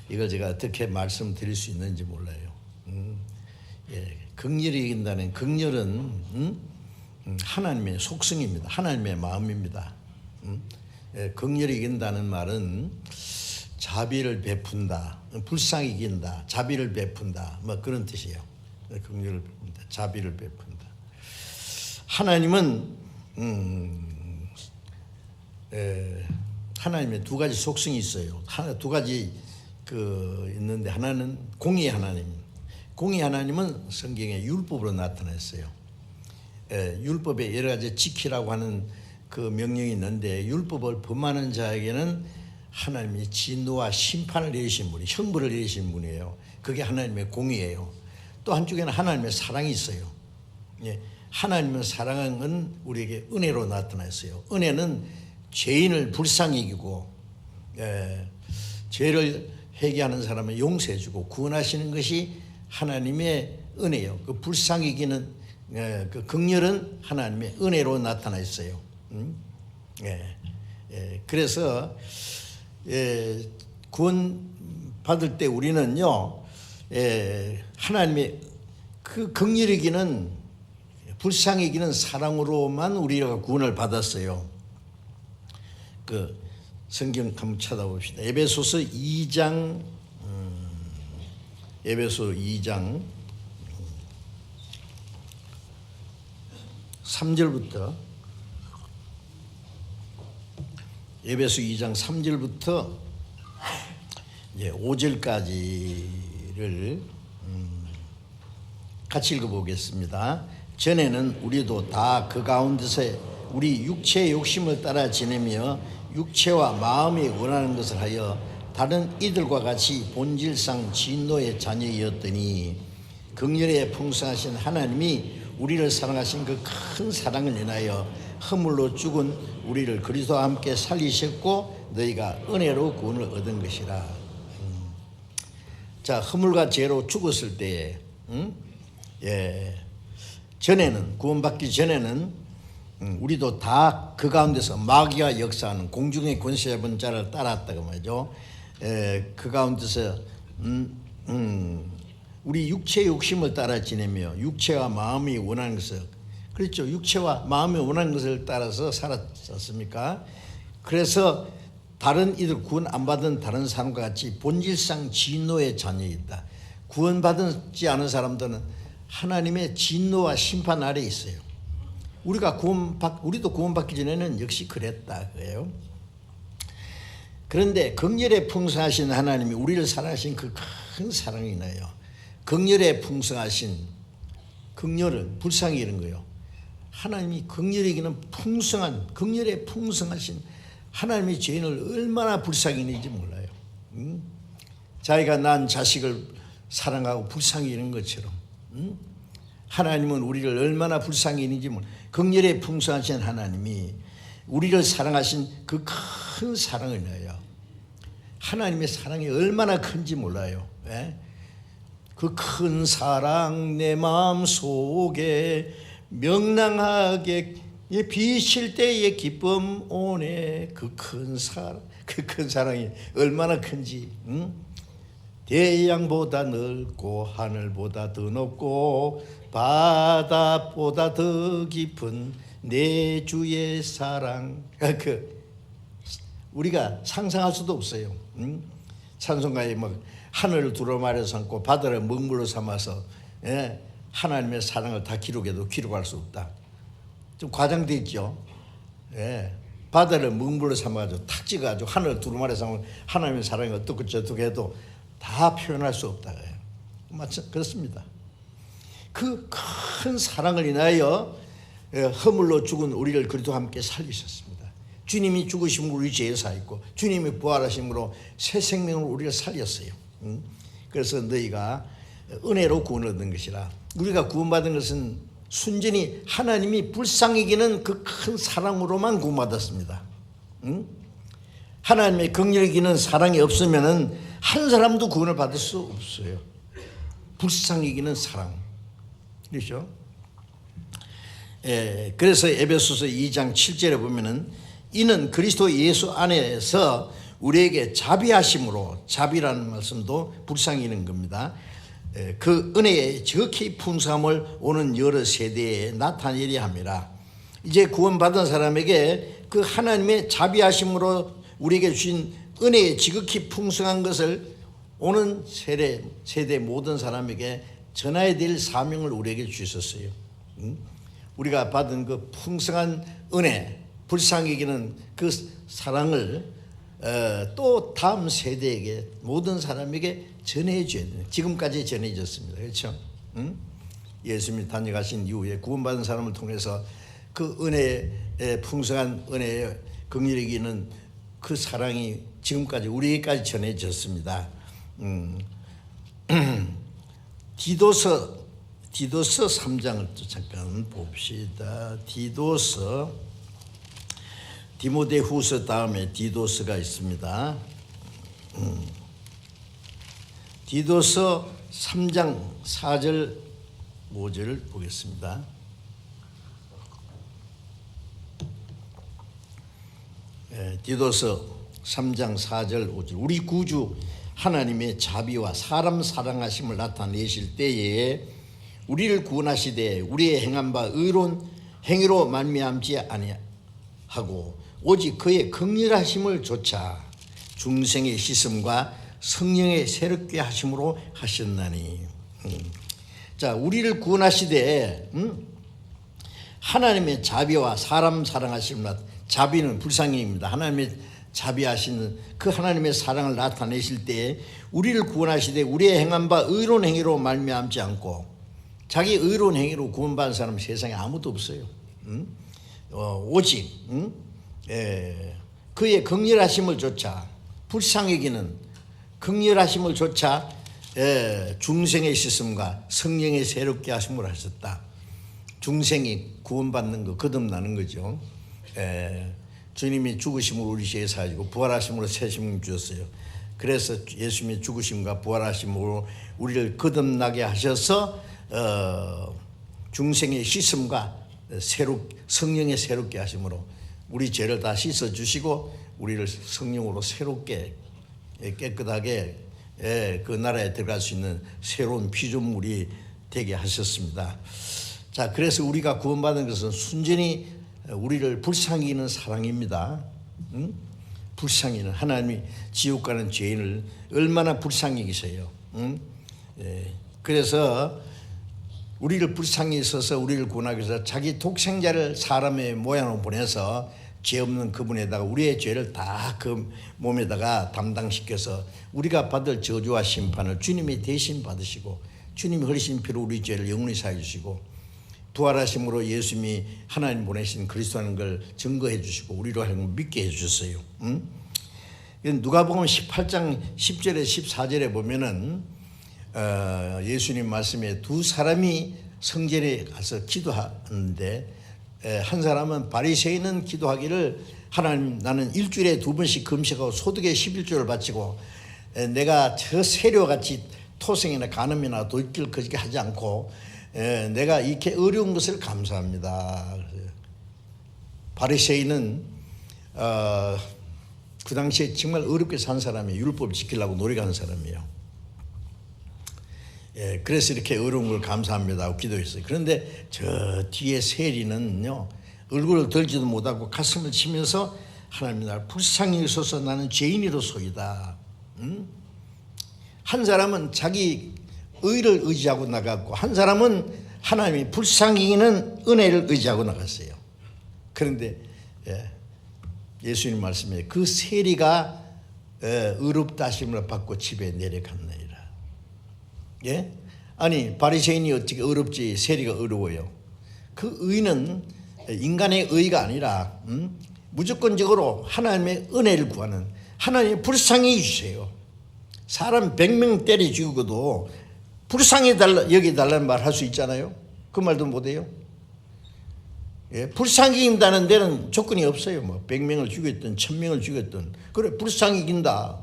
Speaker 1: 이걸 제가 어떻게 말씀드릴 수 있는지 몰라요. 긍휼히 이긴다는, 긍휼은 하나님의 속성입니다. 하나님의 마음입니다. 긍휼히 이긴다는 말은 자비를 베푼다, 불쌍히 이긴다, 자비를 베푼다, 뭐 그런 뜻이에요. 긍휼을 베푼다, 자비를 베푼다. 하나님은 하나님의 두 가지 속성이 있어요. 두 가지 있는데, 하나는 공의 하나님. 공의 하나님은 성경에 율법으로 나타났어요. 율법에 여러 가지 지키라고 하는 그 명령이 있는데, 율법을 범하는 자에게는 하나님이 진노와 심판을 내리신 분이, 형벌을 내리신 분이에요. 그게 하나님의 공의예요. 또 한쪽에는 하나님의 사랑이 있어요. 하나님의 사랑은 우리에게 은혜로 나타났어요. 은혜는 죄인을 불쌍히 여기고 죄를 회개하는 사람을 용서해 주고 구원하시는 것이 하나님의 은혜요. 그 불쌍히 여기는 그 긍휼은 하나님의 은혜로 나타나 있어요. 그래서 구원 받을 때 우리는요, 하나님의 그 긍휼히 여기는, 불쌍히 여기는 사랑으로만 우리가 구원을 받았어요. 그 성경 한번 찾아봅시다. 에베소서 2장 3절부터, 에베소 2장 3절부터 이제 5절까지를 같이 읽어보겠습니다. 전에는 우리도 다 그 가운데서 우리 육체의 욕심을 따라 지내며 육체와 마음이 원하는 것을 하여 다른 이들과 같이 본질상 진노의 자녀이었더니, 긍휼에 풍성하신 하나님이 우리를 사랑하신 그 큰 사랑을 인하여 허물로 죽은 우리를 그리스도와 함께 살리셨고 너희가 은혜로 구원을 얻은 것이라. 자, 허물과 죄로 죽었을 때에 전에는, 구원받기 전에는 우리도 다 그 가운데서 마귀가 역사하는 공중의 권세 잡은 자를 따랐다고 말이죠. 그 가운데서 우리 육체의 욕심을 따라 지내며 육체와 마음이 원하는 것을, 그렇죠, 육체와 마음이 원하는 것을 따라서 살았습니까? 그래서 다른 이들, 구원 안 받은 다른 사람과 같이 본질상 진노의 자녀이다. 구원받지 않은 사람들은 하나님의 진노와 심판 아래에 있어요. 우리도 구원받기 전에는 역시 그랬다 그래요. 그런데 긍휼에 풍성하신 하나님이 우리를 사랑하신 그 큰 사랑이 인하여, 긍휼에 풍성하신, 긍휼을 불쌍히 여기는 거예요. 하나님이 긍휼히 여기는 풍성한, 긍휼에 풍성하신 하나님이 죄인을 얼마나 불쌍히 여기는지 몰라요. 자기가 낳은 자식을 사랑하고 불쌍히 여기는 것처럼 하나님은 우리를 얼마나 불쌍히 여기는지 몰라요. 긍휼에 풍성하신 하나님이 우리를 사랑하신 그 큰 사랑을 인하여, 하나님의 사랑이 얼마나 큰지 몰라요. 그 큰 사랑 내 마음속에 명랑하게 비칠 때의 기쁨 오네. 그 큰 사랑, 그 큰 사랑이 얼마나 큰지. 대양보다 넓고 하늘보다 더 높고 바다보다 더 깊은 내 주의 사랑, 우리가 상상할 수도 없어요. 찬송가에 막 하늘을 두루마리로 삼고 바다를 먹물로 삼아서 하나님의 사랑을 다 기록해도 기록할 수 없다. 좀 과장돼 있죠. 바다를 먹물로 삼아가지고 탁 찍어가지고 하늘을 두루마리로 삼고 하나님의 사랑이 어떻고 저떻게 해도 다 표현할 수 없다. 맞죠? 그렇습니다. 그 큰 사랑을 인하여 허물로 죽은 우리를 그리스도와 함께 살리셨습니다. 주님이 죽으심으로 우리 죄에 사했고 주님이 부활하심으로 새 생명으로 우리를 살렸어요. 그래서 너희가 은혜로 구원을 얻은 것이라. 우리가 구원받은 것은 순전히 하나님이 불쌍히 여기는 그 큰 사랑으로만 구원받았습니다. 하나님의 긍휼을 이기는 사랑이 없으면은 한 사람도 구원을 받을 수 없어요. 불쌍히 이기는 사랑. 그렇죠? 그래서 에베소서 2장 7절에 보면은 이는 그리스도 예수 안에서 우리에게 자비하심으로, 자비라는 말씀도 불쌍히 이기는 겁니다. 그 은혜의 지극히 풍성함을 오는 여러 세대에 나타내려 함이라. 이제 구원받은 사람에게 그 하나님의 자비하심으로 우리에게 주신 은혜의 지극히 풍성한 것을 오는 세대 모든 사람에게 전해야 될 사명을 우리에게 주셨어요. 우리가 받은 그 풍성한 은혜, 불쌍히 여기는 그 사랑을 또 다음 세대에게, 모든 사람에게 전해줘야 돼요. 지금까지 전해졌습니다. 그렇죠? 예수님이 다녀가신 이후에 구원받은 사람을 통해서 그 은혜의 풍성한 은혜의 긍휼히 여기는 그 사랑이 지금까지 우리에게까지 전해졌습니다. 디도서 3장을 또 잠깐 봅시다. 디모데후서 다음에 디도서가 있습니다. 디도서 3장 4절 5절을 보겠습니다. 디도서 3장 4절 5절. 우리 구주 하나님의 자비와 사람 사랑하심을 나타내실 때에 우리를 구원하시되 우리의 행한 바 의로운 행위로 말미암지 아니하고 오직 그의 긍휼하심을 조차 중생의 씻음과 성령의 새롭게 하심으로 하셨나니. 자, 우리를 구원하시되 하나님의 자비와 사람 사랑하심을, 자비는 불쌍히입니다. 하나님의 자비하시는 그 하나님의 사랑을 나타내실 때에 우리를 구원하시되 우리의 행한 바 의로운 행위로 말미암지 않고, 자기 의로운 행위로 구원받은 사람은 세상에 아무도 없어요. 오직 그의 긍휼하심을 조차, 불쌍히 여기는 긍휼하심을 조차 중생의 씻음과 성령의 새롭게 하심을 하셨다. 중생이 구원받는 거, 거듭나는 거죠. 주님이 죽으심으로 우리 죄에 사하시고 부활하심으로 새 생명 주셨어요. 그래서 예수님의 죽으심과 부활하심으로 우리를 거듭나게 하셔서 중생의 씻음과 성령의 새롭게 하심으로 우리 죄를 다 씻어주시고 우리를 성령으로 새롭게 깨끗하게 그 나라에 들어갈 수 있는 새로운 피조물이 되게 하셨습니다. 자, 그래서 우리가 구원받은 것은 순전히 우리를 불쌍히 여기는 사랑입니다. 불쌍히 여기는, 하나님이 지옥 가는 죄인을 얼마나 불쌍히 여기세요. 그래서 우리를 불쌍히 있어서 우리를 구원하기 위해서 자기 독생자를 사람의 모양으로 보내서 죄 없는 그분에다가 우리의 죄를 다 그 몸에다가 담당시켜서 우리가 받을 저주와 심판을 주님이 대신 받으시고, 주님이 흘리신 피로 우리 죄를 영원히 사해 주시고, 부활하심으로 예수님이 하나님 보내신 그리스도라는 걸 증거해 주시고 우리로 하여금 믿게 해 주셨어요. 누가복음 18장 10절에 14절에 보면은 예수님 말씀에 두 사람이 성전에 가서 기도하는데, 한 사람은 바리새인은 기도하기를, 하나님, 나는 일주일에 2번씩 금식하고 소득의 11조를 바치고 내가 저 세려같이 토생이나 간음이나 도둑질 거짓게 하지 않고 내가 이렇게 어려운 것을 감사합니다. 바리새인은 그 당시에 정말 어렵게 산 사람이에요. 율법을 지키려고 노력하는 사람이에요. 그래서 이렇게 어려운 걸 감사합니다 하고 기도했어요. 그런데 저 뒤에 세리는요, 얼굴을 들지도 못하고 가슴을 치면서 하나님, 나를 불쌍히 여기소서, 나는 죄인이로소이다. 한 사람은 자기 의를 의지하고 나갔고, 한 사람은 하나님이 불쌍히 여기는 은혜를 의지하고 나갔어요. 그런데 예수님 말씀에 그 세리가 의롭다 하심을 받고 집에 내려갔나이다. 예? 아니, 바리새인이 어떻게 의롭지 세리가 의로워요? 그 의는 인간의 의가 아니라 무조건적으로 하나님의 은혜를 구하는, 하나님이 불쌍히 주세요. 사람 100명 때려 죽이고도 불쌍히 여기 달라는 말 할 수 있잖아요. 그 말도 못해요. 예, 불쌍히 이긴다는 데는 조건이 없어요. 뭐 100명을 죽였든 1000명을 죽였든 그래 불쌍히 이긴다.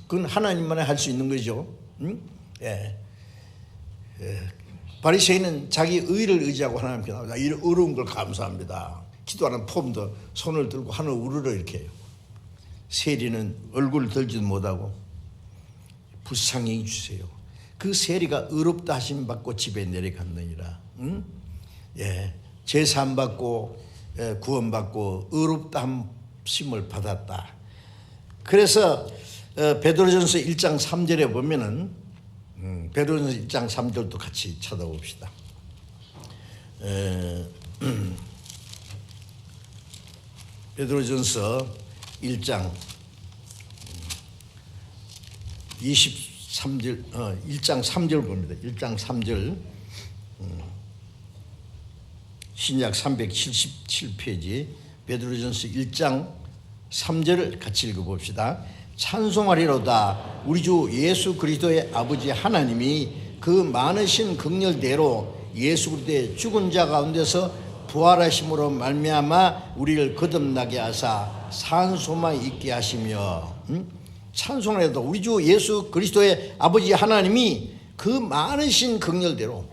Speaker 1: 그건 하나님만이 할 수 있는 거죠. 예. 바리새인은 자기 의를 의지하고 하나님께 나옵니다. 이런 어려운 걸 감사합니다. 기도하는 폼도 손을 들고 하늘 우르르 이렇게 해요. 세리는 얼굴을 들지도 못하고 불쌍히 주세요. 그 세리가 의롭다 하심 받고 집에 내려갔느니라. 예, 제사함 받고 구원받고 의롭다 하심을 받았다. 그래서 베드로전서 1장 3절에 보면은 베드로전서 1장 3절도 같이 찾아봅시다. 베드로전서 1장 23절 1장 3절 봅니다. 1장 3절 신약 377페이지 베드로전서 1장 3절을 같이 읽어봅시다. 찬송하리로다. 우리 주 예수 그리스도의 아버지 하나님이 그 많으신 긍휼대로 예수 그리스도의 죽은 자 가운데서 부활하심으로 말미암아 우리를 거듭나게 하사 산 소망 있게 하시며 찬송하리로다. 우리 주 예수 그리스도의 아버지 하나님이 그 많으신 긍휼대로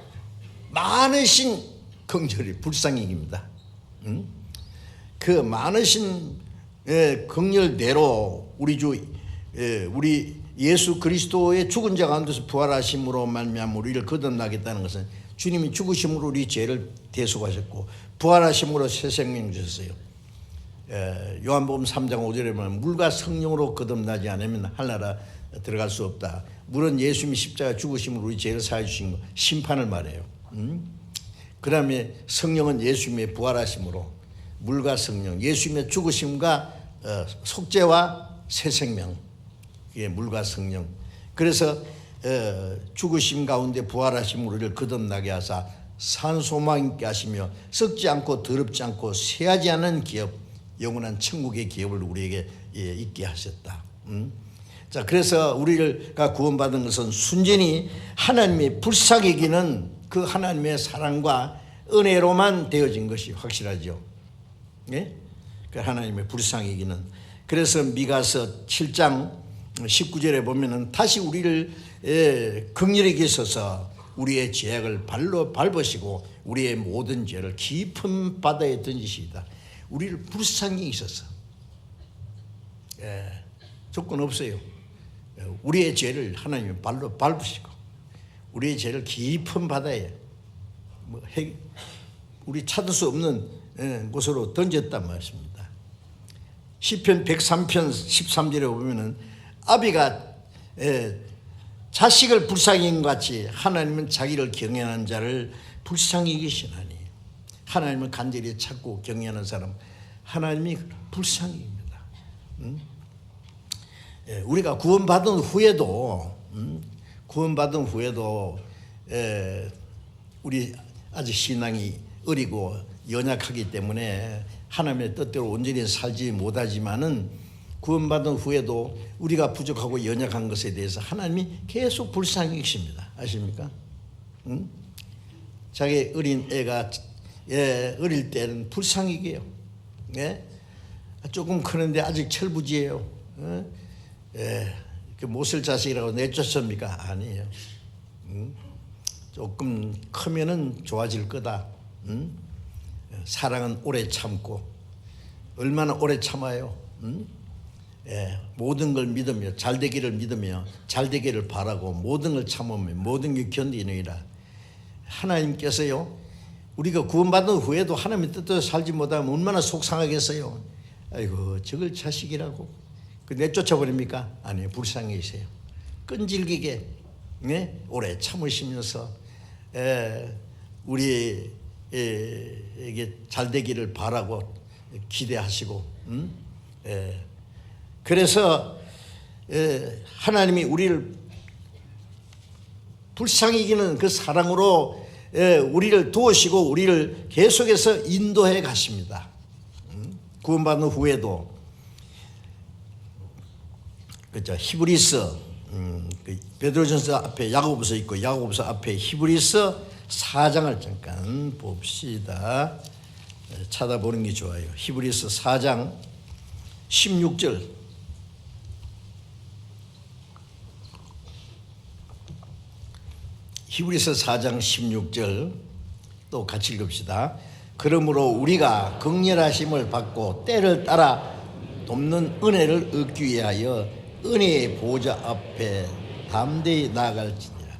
Speaker 1: 많으신 긍휼이 불쌍히입니다. 그 많으신 긍휼대로 우리 예수 그리스도의 죽은 자 가운데서 부활하심으로 말미암아 우리를 거듭나겠다는 것은 주님이 죽으심으로 우리 죄를 대속하셨고 부활하심으로 새 생명 주셨어요. 요한복음 3장 5절에 보면 물과 성령으로 거듭나지 않으면 하늘나라 들어갈 수 없다. 물은 예수님이 십자가 죽으심으로 우리 죄를 사해 주신 거 심판을 말해요. 그 다음에 성령은 예수님의 부활하심으로 물과 성령, 예수님의 죽으심과 속죄와 새 생명, 이게 물과 성령. 그래서 죽으심 가운데 부활하심으로 우리를 거듭나게 하사 산 소망 있게 하시며 썩지 않고 더럽지 않고 쇠하지 않은 기업, 영원한 천국의 기업을 우리에게 있게 하셨다. 자, 그래서 우리가 구원받은 것은 순전히 하나님의 불쌍히 여기는 그 하나님의 사랑과 은혜로만 되어진 것이 확실하죠. 예? 그 하나님의 불쌍히 여기는. 그래서 미가서 7장 19절에 보면은 다시 우리를 긍휼히 계셔서 우리의 죄악을 발로 밟으시고 우리의 모든 죄를 깊은 바다에 던지시다. 우리를 불쌍히 있어서 조건 없어요. 우리의 죄를 하나님이 발로 밟으시고 우리의 죄를 깊은 바다에 우리 찾을 수 없는 곳으로 던졌단 말씀입니다. 시편 103편 13절에 보면은 아비가 자식을 불쌍히 여긴 것 같이 하나님은 자기를 경외하는 자를 불쌍히 여기시나니. 하나님을 간절히 찾고 경외하는 사람 하나님이 불쌍히 여깁니다. 우리가 구원받은 후에도 우리 아직 신앙이 어리고 연약하기 때문에 하나님의 뜻대로 온전히 살지 못하지만은 구원받은 후에도 우리가 부족하고 연약한 것에 대해서 하나님이 계속 불쌍히 계십니다. 아십니까? 자기 어린 애가 어릴 때는 불쌍히 계요. 조금 크는데 아직 철부지예요. 못쓸 자식이라고 내쫓습니까? 아니에요. 조금 크면은 좋아질 거다. 사랑은 오래 참고 얼마나 오래 참아요. 모든 걸 믿으며 잘되기를 믿으며 잘되기를 바라고 모든 걸 참으며 모든 게 견디느니라. 하나님께서요 우리가 구원받은 후에도 하나님의 뜻대로 살지 못하면 얼마나 속상하겠어요. 아이고 저걸 자식이라고 내쫓아버립니까? 아니요. 불쌍히세요. 끈질기게 오래 참으시면서 우리에게 잘되기를 바라고 기대하시고 그래서 하나님이 우리를 불쌍히 여기는 그 사랑으로 우리를 도우시고 우리를 계속해서 인도해 가십니다. 구원받은 후에도 그렇죠. 히브리서 베드로전서 앞에 야고보서 있고 야고보서 앞에 히브리서 4장을 잠깐 봅시다. 찾아보는 게 좋아요. 히브리서 4장 16절. 히브리서 4장 16절 또 같이 읽읍시다. 그러므로 우리가 긍휼하심을 받고 때를 따라 돕는 은혜를 얻기 위하여 은혜의 보좌 앞에 담대히 나아갈지니라.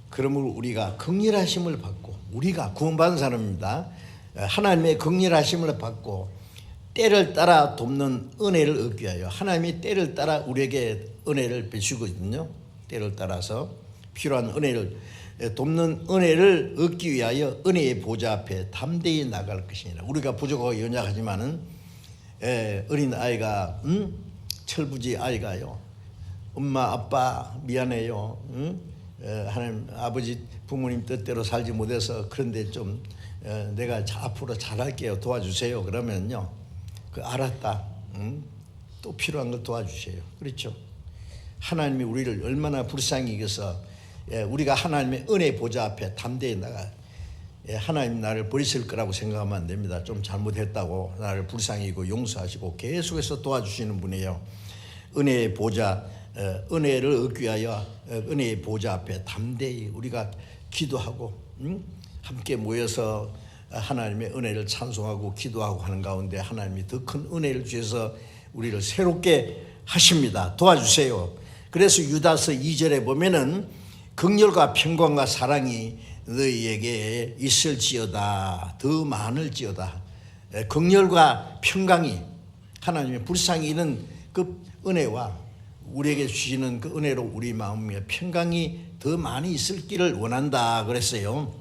Speaker 1: 그러므로 우리가 긍휼하심을 받고, 우리가 구원받은 사람입니다. 하나님의 긍휼하심을 받고 때를 따라 돕는 은혜를 얻기 위하여, 하나님이 때를 따라 우리에게 은혜를 베푸시거든요. 때를 따라서 필요한 은혜를 돕는 은혜를 얻기 위하여 은혜의 보좌 앞에 담대히 나갈 것이니라. 우리가 부족하고 연약하지만은 어린 아이가 철부지 아이가요, 엄마 아빠 미안해요, 하나님 아버지 부모님 뜻대로 살지 못해서 그런데 좀 내가 앞으로 잘할게요, 도와주세요. 그러면요, 그 알았다, 또 필요한 걸 도와주세요. 그렇죠? 하나님이 우리를 얼마나 불쌍히 여겨서 우리가 하나님의 은혜 보좌 앞에 담대히 나가, 하나님 나를 버리실 거라고 생각하면 안 됩니다. 좀 잘못했다고 나를 불쌍히 여기고 용서하시고 계속해서 도와주시는 분이에요. 은혜의 보좌, 은혜를 얻기 위하여 은혜의 보좌 앞에 담대히 우리가 기도하고 함께 모여서 하나님의 은혜를 찬송하고 기도하고 하는 가운데 하나님이 더 큰 은혜를 주셔서 우리를 새롭게 하십니다. 도와주세요. 그래서 유다서 2절에 보면은 긍휼과 평강과 사랑이 너희에게 있을지어다, 더 많을지어다. 긍휼과 평강이, 하나님의 불쌍히 있는 그 은혜와 우리에게 주시는 그 은혜로 우리 마음에 평강이 더 많이 있을기를 원한다 그랬어요.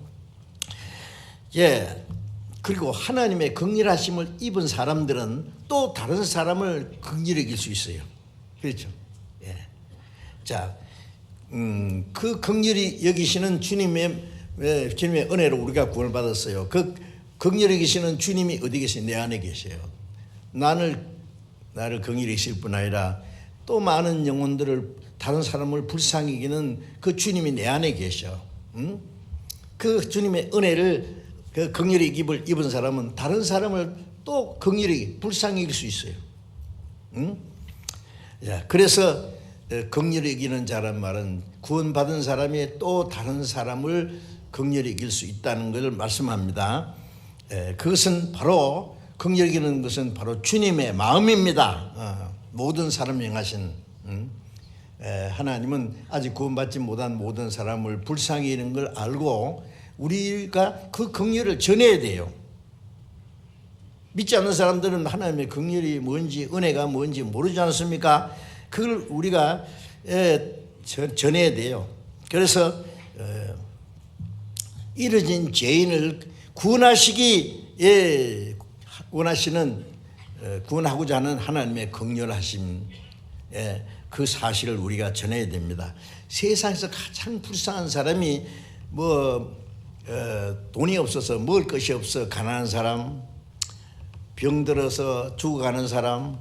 Speaker 1: 그리고 하나님의 긍휼하심을 입은 사람들은 또 다른 사람을 긍휼히 여길 수 있어요. 그렇죠? 자, 그 긍휼히 여기시는 주님의 은혜로 우리가 구원을 받았어요. 그 긍휼히 여기시는 주님이 어디 계세요? 내 안에 계세요. 나를 긍휼히 여기실 뿐 아니라 또 많은 영혼들을, 다른 사람을 불쌍히 여기는 그 주님이 내 안에 계셔. 그 주님의 은혜를, 그 긍휼히 여김을 입은 사람은 다른 사람을 또 긍휼히 불쌍히 여길 수 있어요. 그래서 긍휼히 여기는 자란 말은 구원받은 사람이 또 다른 사람을 긍휼히 여길 수 있다는 것을 말씀합니다. 그것은 바로, 긍휼히 여기는 것은 바로 주님의 마음입니다. 모든 사람 향하신 하나님은 아직 구원받지 못한 모든 사람을 불쌍히 여기는 걸 알고 우리가 그 긍휼을 전해야 돼요. 믿지 않는 사람들은 하나님의 긍휼이 뭔지, 은혜가 뭔지 모르지 않습니까? 그걸 우리가 전해야 돼요. 그래서 이르진 죄인을 구원하시기 원하시는, 구원하고자 하는 하나님의 긍휼하심, 그 사실을 우리가 전해야 됩니다. 세상에서 가장 불쌍한 사람이 돈이 없어서 먹을 것이 없어 가난한 사람, 병들어서 죽어가는 사람,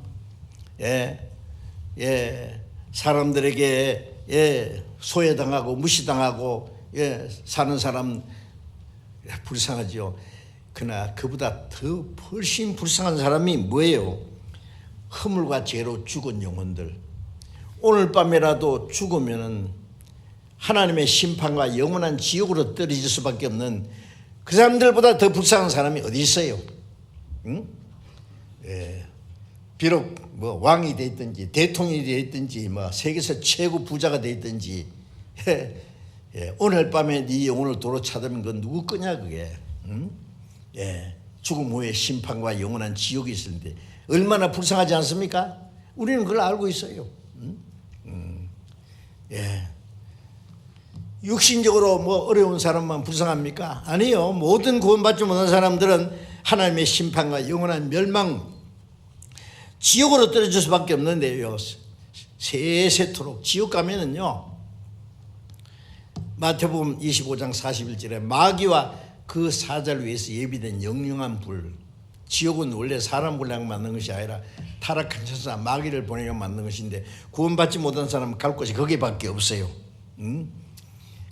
Speaker 1: 사람들에게 소외당하고 무시당하고 사는 사람 불쌍하지요. 그러나 그보다 더 훨씬 불쌍한 사람이 뭐예요? 허물과 죄로 죽은 영혼들. 오늘 밤에라도 죽으면은 하나님의 심판과 영원한 지옥으로 떨어질 수밖에 없는 그 사람들보다 더 불쌍한 사람이 어디 있어요? 비록 왕이 돼 있든지 대통령이 돼 있든지 세계에서 최고 부자가 돼 있든지 오늘 밤에 네 영혼을 도로 찾으면 그건 누구 거냐 그게. 죽음 후에 심판과 영원한 지옥이 있는데 얼마나 불쌍하지 않습니까? 우리는 그걸 알고 있어요. 육신적으로 어려운 사람만 불쌍합니까? 아니요. 모든 구원받지 못한 사람들은 하나님의 심판과 영원한 멸망, 지옥으로 떨어질 수밖에 없는데요. 세세토록 지옥 가면은요, 마태복음 25장 41절에 마귀와 그 사자를 위해서 예비된 영영한 불, 지옥은 원래 사람 분량 만든 것이 아니라 타락한 천사 마귀를 보내려 만든 것인데 구원받지 못한 사람은 갈 곳이 거기밖에 없어요.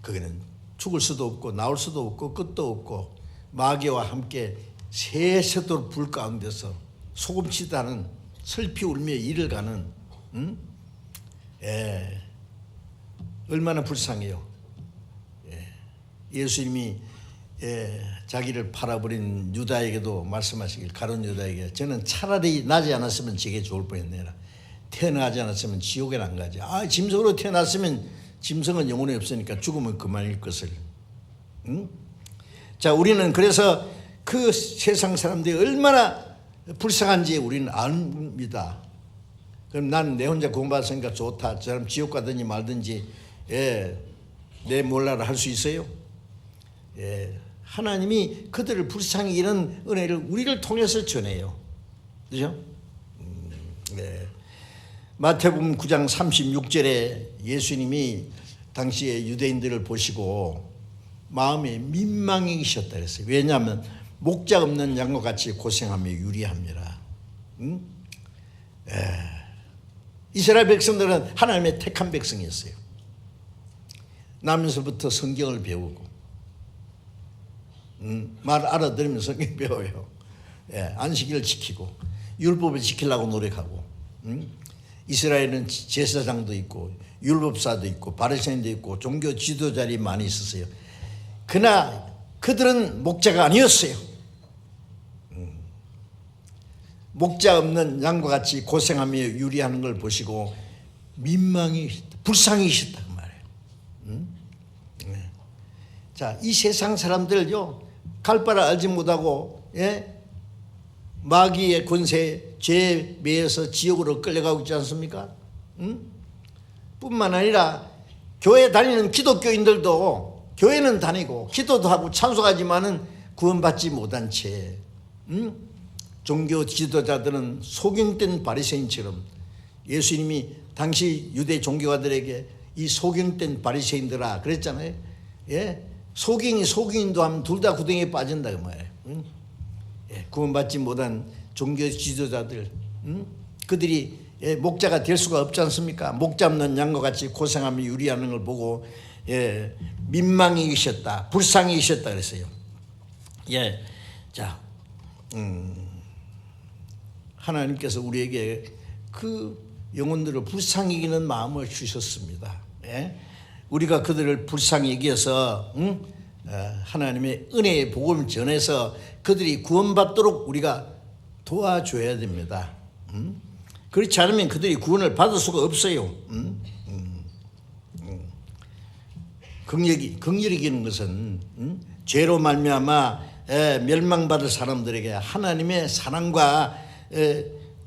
Speaker 1: 거기는 죽을 수도 없고 나올 수도 없고 끝도 없고 마귀와 함께 새새도록 불 가운데서 소금치다는 슬피 울며 일을 가는 얼마나 불쌍해요. 예수님이 자기를 팔아버린 유다에게도 말씀하시길, 가룟 유다에게 저는 차라리 나지 않았으면 제게 좋을 뻔했네라. 태어나지 않았으면 지옥에 안 가지. 짐승으로 태어났으면 짐승은 영혼이 없으니까 죽으면 그만일 것을. 자, 우리는 그래서 그 세상 사람들이 얼마나 불쌍한지 우리는 압니다. 그럼 나는 내 혼자 구원받았으니까 좋다, 저 사람 지옥 가든지 말든지 내 몰라라 할 수 있어요? 하나님이 그들을 불쌍히 이런 은혜를 우리를 통해서 전해요. 그죠? 마태복음 9장 36절에 예수님이 당시에 유대인들을 보시고 마음에 민망해지셨다 그랬어요. 왜냐하면 목자 없는 양과 같이 고생하며 유리함이라. 이스라엘 백성들은 하나님의 택한 백성이었어요. 나면서부터 성경을 배우고 말 알아들으면 성경 배워요. 안식일을 지키고 율법을 지키려고 노력하고 이스라엘은 제사장도 있고 율법사도 있고 바리새인도 있고 종교 지도자들이 많이 있었어요. 그러나 그들은 목자가 아니었어요. 목자 없는 양과 같이 고생하며 유리하는 걸 보시고 불쌍히셨다 그 말이에요. 자, 이 세상 사람들요, 갈 바를 알지 못하고 마귀의 권세에 죄에 매여서 지옥으로 끌려가고 있지 않습니까? 뿐만 아니라 교회 다니는 기독교인들도 교회는 다니고 기도도 하고 찬송하지만은 구원받지 못한 채 종교 지도자들은 속임된 바리새인처럼, 예수님이 당시 유대 종교가들에게 이 속임된 바리새인들아 그랬잖아요. 속임이 속임도 하면 둘 다 구덩이에 빠진다 그 말이에요. 구원받지 못한 종교 지도자들, 그들이 목자가 될 수가 없지 않습니까? 목자 없는 양과 같이 고생하며 유리하는 걸 보고 민망히 계셨다, 불쌍히 계셨다 그랬어요. 자, 하나님께서 우리에게 그 영혼들을 불쌍히 여기는 마음을 주셨습니다. 우리가 그들을 불쌍히 여겨서 하나님의 은혜의 복음을 전해서 그들이 구원받도록 우리가 도와줘야 됩니다. 그렇지 않으면 그들이 구원을 받을 수가 없어요. 긍휼히 여기는 것은 죄로 말미암아 멸망받을 사람들에게 하나님의 사랑과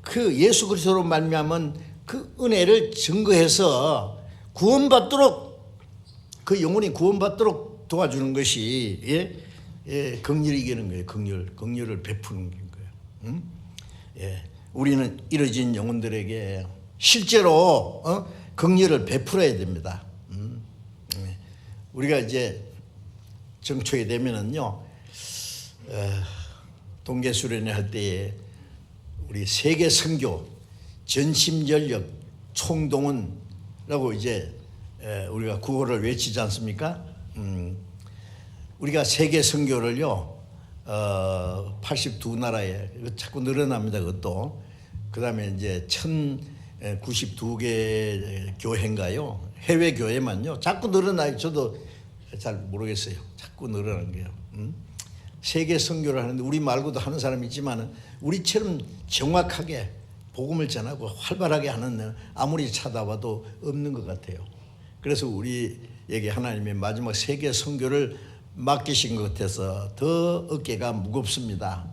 Speaker 1: 그 예수 그리스도로 말미암은 그 은혜를 증거해서 구원받도록, 그 영혼이 구원받도록 도와주는 것이 긍휼히 여기는 거예요. 긍휼을 베푸는 거예요. 우리는 이뤄진 영혼들에게 실제로 긍휼을 베풀어야 됩니다. 우리가 이제 정초에 되면은요, 동계 수련회 할 때에 우리 세계 선교 전심전력 총동원이라고 이제 우리가 구호를 외치지 않습니까? 우리가 세계 선교를요 82나라에 자꾸 늘어납니다. 그것도 그다음에 이제 1092개 교회인가요? 해외 교회만요 자꾸 늘어나요. 저도 잘 모르겠어요. 자꾸 늘어나는 게요. 세계 선교를 하는데 우리 말고도 하는 사람이 있지만 우리처럼 정확하게 복음을 전하고 활발하게 하는 아무리 찾아봐도 없는 것 같아요. 그래서 우리에게 하나님의 마지막 세계 선교를 맡기신 것 같아서 더 어깨가 무겁습니다.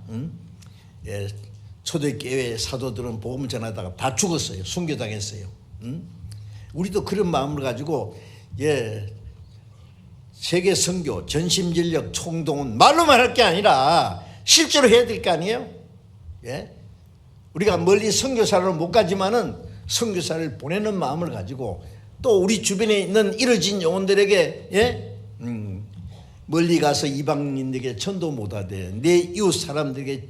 Speaker 1: 초대교회 사도들은 복음을 전하다가 다 죽었어요. 순교당했어요. 우리도 그런 마음을 가지고 세계 선교, 전심전력, 총동원 말로만 할 게 아니라 실제로 해야 될 거 아니에요? 우리가 멀리 선교사를 못 가지만은 선교사를 보내는 마음을 가지고 또 우리 주변에 있는 이뤄진 영혼들에게 멀리 가서 이방인에게 전도 못하되 내 이웃 사람들에게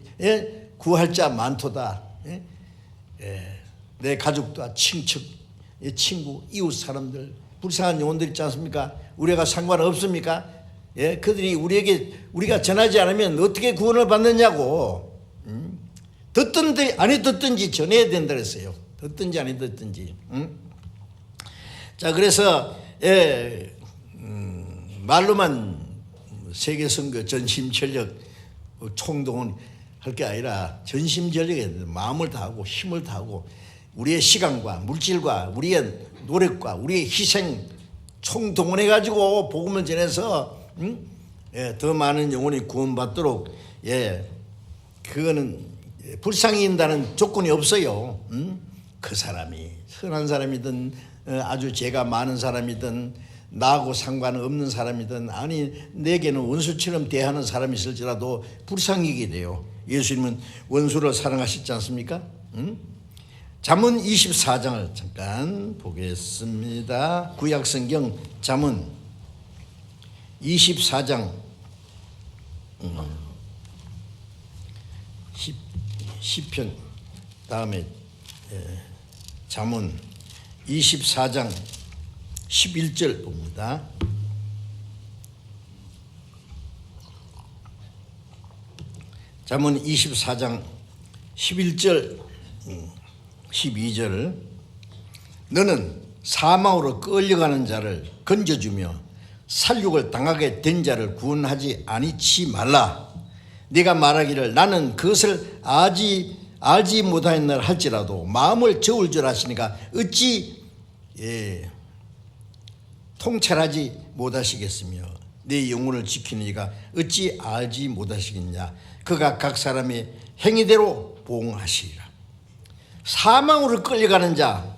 Speaker 1: 구할 자 많도다. 내 가족과 친척, 친구, 이웃 사람들 불쌍한 영혼들 있지 않습니까? 우리가 상관없습니까? 예, 그들이 우리가 전하지 않으면 어떻게 구원을 받느냐고. 듣든지 아니 듣든지 전해야 된다 그랬어요. 듣든지 아니 듣든지. 자, 그래서 말로만 세계 선교 전심전력 총동원 할 게 아니라 전심전력에 마음을 다하고 힘을 다하고 우리의 시간과 물질과 우리의 노력과 우리의 희생 총동원해 가지고 복음을 전해서 더 많은 영혼이 구원받도록 그거는 불쌍히 인다는 조건이 없어요. 그 사람이 선한 사람이든 아주 죄가 많은 사람이든 나하고 상관없는 사람이든 아니 내게는 원수처럼 대하는 사람이 있을지라도 불쌍히게 돼요. 예수님은 원수를 사랑하시지 않습니까? 잠언 24장을 잠깐 보겠습니다. 구약성경 잠언 24장 10편 다음에 잠언 24장 11절 봅니다. 잠언 24장 11절 12절 너는 사망으로 끌려가는 자를 건져주며 살육을 당하게 된 자를 구원하지 아니치 말라. 네가 말하기를 나는 그것을 알지 못하였나 할지라도 마음을 저울 줄 아시니까 어찌 통찰하지 못하시겠으며 내 영혼을 지키는 이가 어찌 알지 못하시겠냐. 그가 각 사람의 행위대로 보응하시리라. 사망으로 끌려가는 자,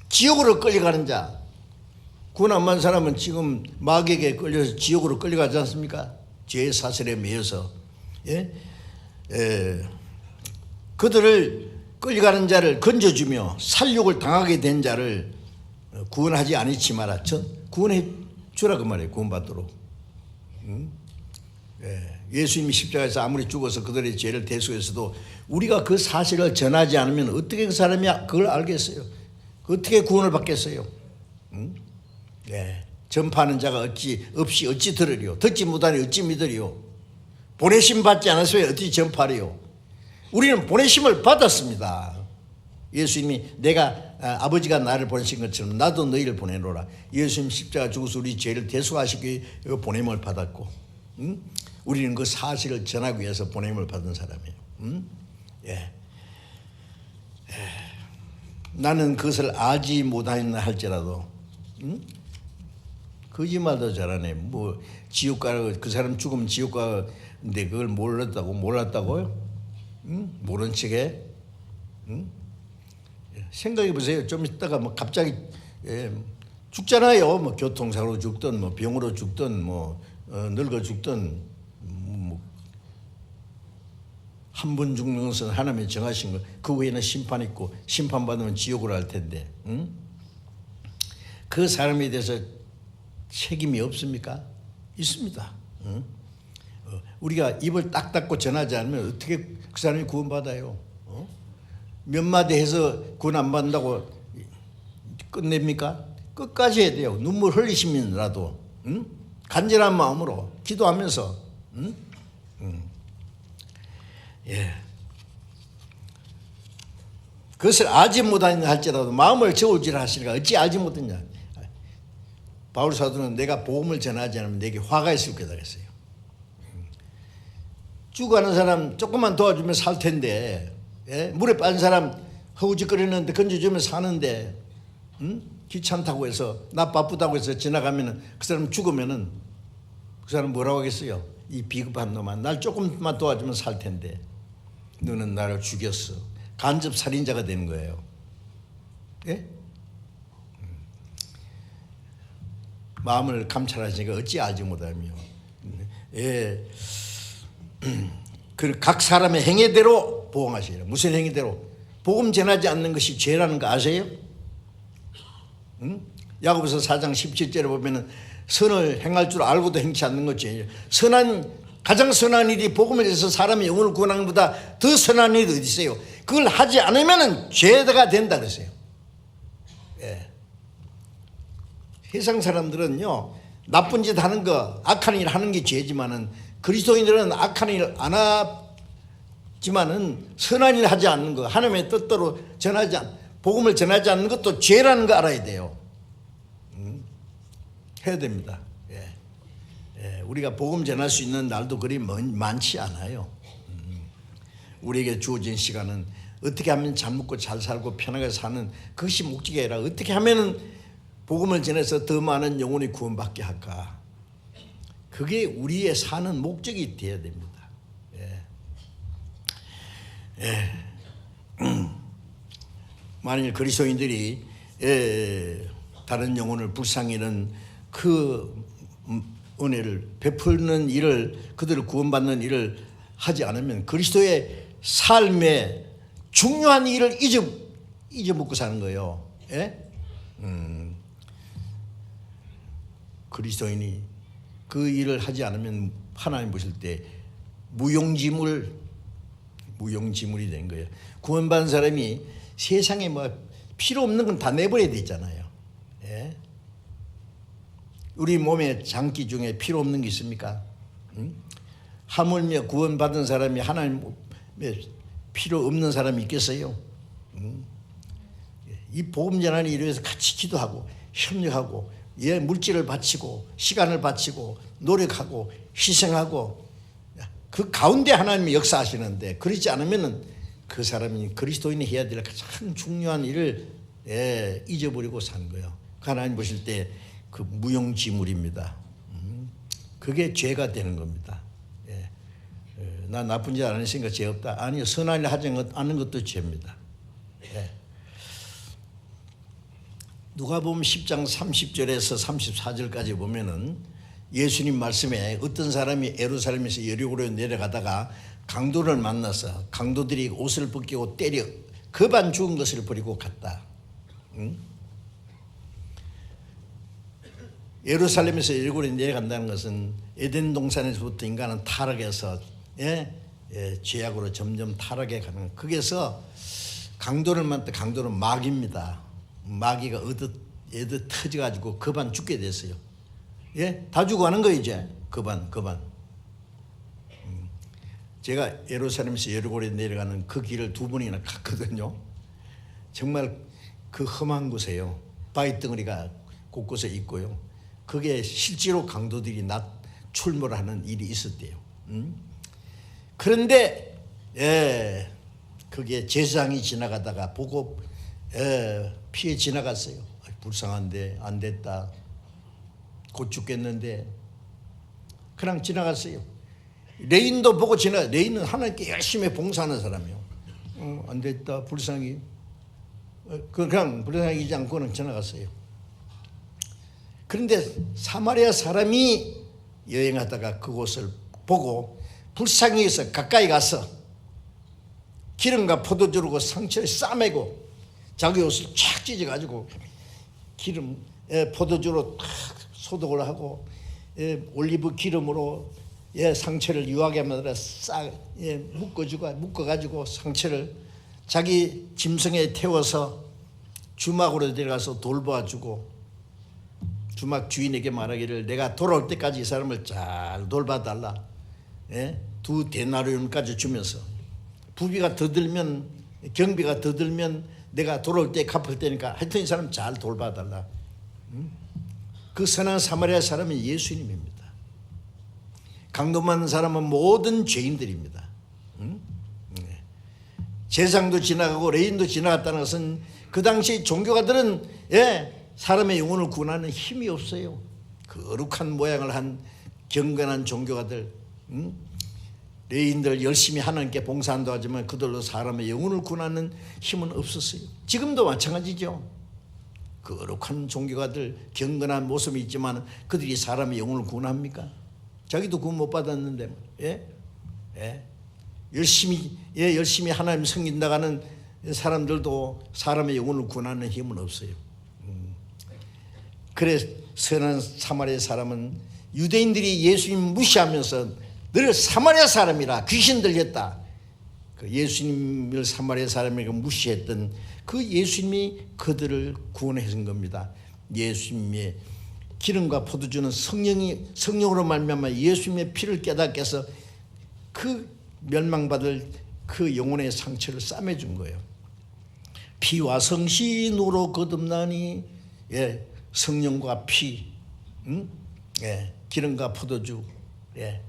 Speaker 1: 지옥으로 끌려가는 자, 구원 안 받은 사람은 지금 마귀에게 끌려서 지옥으로 끌려가지 않습니까? 죄의 사슬에 매여서. 그들을 끌려가는 자를 건져주며 살육을 당하게 된 자를 구원하지 아니치 마라. 구원해 주라 그 말이에요. 구원받도록. 예수님이 십자가에서 아무리 죽어서 그들의 죄를 대속해서도 우리가 그 사실을 전하지 않으면 어떻게 그 사람이 그걸 알겠어요? 어떻게 구원을 받겠어요? 전파하는 자가 없이 어찌 들으리요? 듣지 못하니 어찌 믿으리요? 보내심 받지 않았으면 어떻게 전파하리요? 우리는 보내심을 받았습니다. 예수님이 아버지가 나를 보내신 것처럼 나도 너희를 보내노라. 예수님 십자가 죽어서 우리 죄를 대속하시기 위해 보냄을 받았고, 우리는 그 사실을 전하기 위해서 보냄을 받은 사람이에요. 나는 그것을 알지 못하였나 할지라도, 거짓말도 잘하네. 뭐 지옥 가라고, 그 사람 죽으면 지옥 가는데 그걸 몰랐다고요? 모른 척해? 생각해 보세요. 좀 있다가 뭐 갑자기 죽잖아요. 뭐 교통사고로 죽든 뭐 병으로 죽든 뭐 늙어 죽든 한 번 죽는 것은 하나님이 정하신 거. 그 외에는 심판 있고 심판받으면 지옥으로 할 텐데, 그 사람에 대해서 책임이 없습니까? 있습니다. 우리가 입을 딱 닫고 전하지 않으면 어떻게 그 사람이 구원받아요? 몇 마디 해서 구원 안 받는다고 끝냅니까? 끝까지 해야 돼요. 눈물 흘리시면라도 간절한 마음으로 기도하면서. 그것을 알지 못하냐 할지라도 마음을 저울지라 하시니까 어찌 알지 못했냐. 바울 사도는 내가 복음을 전하지 않으면 내게 화가 있을 거다 그랬어요. 죽어가는 사람 조금만 도와주면 살 텐데, 물에 빠진 사람 허우적거리는데 건져주면 사는데, 귀찮다고 해서 나 바쁘다고 해서 지나가면은 그 사람 죽으면은 그 사람 뭐라고 하겠어요? 이 비겁한 놈아, 날 조금만 도와주면 살 텐데 너는 나를 죽였어. 간접 살인자가 되는 거예요. 마음을 감찰하시니까 어찌 알지 못하며. 각 사람의 행위대로 보응하시라. 무슨 행위대로? 복음 전하지 않는 것이 죄라는 거 아세요? 야고보서 4장 17절에 보면은 선을 행할 줄 알고도 행치 않는 것이 가장 선한 일이 복음을 해서 사람의 영혼을 구원하는 것보다 더 선한 일이 어디 있어요? 그걸 하지 않으면 죄가 된다 그랬어요. 세상 사람들은요, 나쁜 짓 하는 거, 악한 일 하는 게 죄지만은 그리스도인들은 악한 일 안 하지만은 선한 일 하지 않는 거, 하나님의 뜻대로 복음을 전하지 않는 것도 죄라는 거 알아야 돼요. 해야 됩니다. 우리가 복음 전할 수 있는 날도 그리 많지 않아요. 우리에게 주어진 시간은 어떻게 하면 잘 먹고 잘 살고 편하게 사는 그것이 목적이 아니라 어떻게 하면 복음을 전해서 더 많은 영혼이 구원받게 할까. 그게 우리의 사는 목적이 되어야 됩니다. 만일 그리스도인들이 다른 영혼을 불쌍히 여기는 그 은혜를 베푸는 일을, 그들을 구원받는 일을 하지 않으면 그리스도의 삶의 중요한 일을 잊어먹고 사는 거예요. 그리스도인이 그 일을 하지 않으면 하나님 보실 때 무용지물이 된 거예요. 구원받은 사람이 세상에 뭐 필요 없는 건 다 내버려야 되잖아요. 우리 몸에 장기 중에 필요 없는 게 있습니까? 하물며 구원받은 사람이 하나님의 필요 없는 사람이 있겠어요? 이 복음 전하는 일을 위해서 같이 기도하고 협력하고 물질을 바치고 시간을 바치고 노력하고 희생하고 그 가운데 하나님이 역사하시는데, 그렇지 않으면 그 사람이 그리스도인이 해야 될 가장 중요한 일을 잊어버리고 사는 거예요. 하나님 보실 때 그 무용지물입니다. 그게 죄가 되는 겁니다. 나 나쁜 짓 안 했으니까 죄 없다. 아니요, 선한 일 하지 않는 것도 죄입니다. 누가복음 10장 30절에서 34절까지 보면은 예수님 말씀에 어떤 사람이 예루살렘에서 여리고로 내려가다가 강도를 만나서 강도들이 옷을 벗기고 때려 겁안 죽은 것을 버리고 갔다. 예루살렘에서 여리고로 내려간다는 것은 에덴 동산에서부터 인간은 타락해서 죄악으로 점점 타락해 가는, 거기에서 강도를 만났다. 강도는 마귀입니다. 마귀가 애들 터져가지고 겁안 죽게 됐어요. 다 죽어가는 거예요 이제. 겁안. 제가 예루살렘에서 여리고로 내려가는 그 길을 2번이나 갔거든요. 정말 그 험한 곳에요. 바위 덩어리가 곳곳에 있고요. 그게 실제로 강도들이 출몰하는 일이 있었대요. 그런데 그게 제사장이 지나가다가 보고 피해 지나갔어요. 불쌍한데 안 됐다. 곧 죽겠는데 그냥 지나갔어요. 레인도 보고 레인은 하나님께 열심히 봉사하는 사람이요. 안 됐다. 불쌍히. 그냥 불쌍히 이지 않고는 지나갔어요. 그런데 사마리아 사람이 여행하다가 그곳을 보고 불쌍히 해서 가까이 가서 기름과 포도주로 상처를 싸매고 자기 옷을 쫙 찢어가지고 기름, 포도주로 탁 소독을 하고 올리브 기름으로 상처를 유하게 만들어 싹 묶어가지고 상처를 자기 짐승에 태워서 주막으로 데려가서 돌봐주고, 주막 주인에게 말하기를 내가 돌아올 때까지 이 사람을 잘 돌봐달라. 2 데나리온까지 주면서 부비가 더 들면, 경비가 더 들면 내가 돌아올 때 갚을 테니까 하여튼 이 사람 잘 돌봐달라. 그 선한 사마리아 사람은 예수님입니다. 강도 많은 사람은 모든 죄인들입니다. 제사장도 지나가고 레인도 지나갔다는 것은 그 당시 종교가들은 사람의 영혼을 구원하는 힘이 없어요. 거룩한 모양을 한 경건한 종교가들, 레인들 열심히 하나님께 봉사한다 하지만 그들로 사람의 영혼을 구원하는 힘은 없었어요. 지금도 마찬가지죠. 거룩한 종교가들, 경건한 모습이 있지만 그들이 사람의 영혼을 구원합니까? 자기도 구원 못 받았는데 열심히 하나님 섬긴 나가는 사람들도 사람의 영혼을 구원하는 힘은 없어요. 그래 선한 사마리아 사람은 유대인들이 예수님 무시하면서 늘 사마리아 사람이라 귀신 들렸다. 그 예수님을 사마리아 사람에게 무시했던 그 예수님이 그들을 구원해 준 겁니다. 예수님의 기름과 포도주는 성령으로 말미암아 예수님의 피를 깨닫게 해서 그 멸망받을 그 영혼의 상처를 싸매준 거예요. 피와 성신으로 거듭나니, 예, 성령과 피, 예, 기름과 포도주, 예.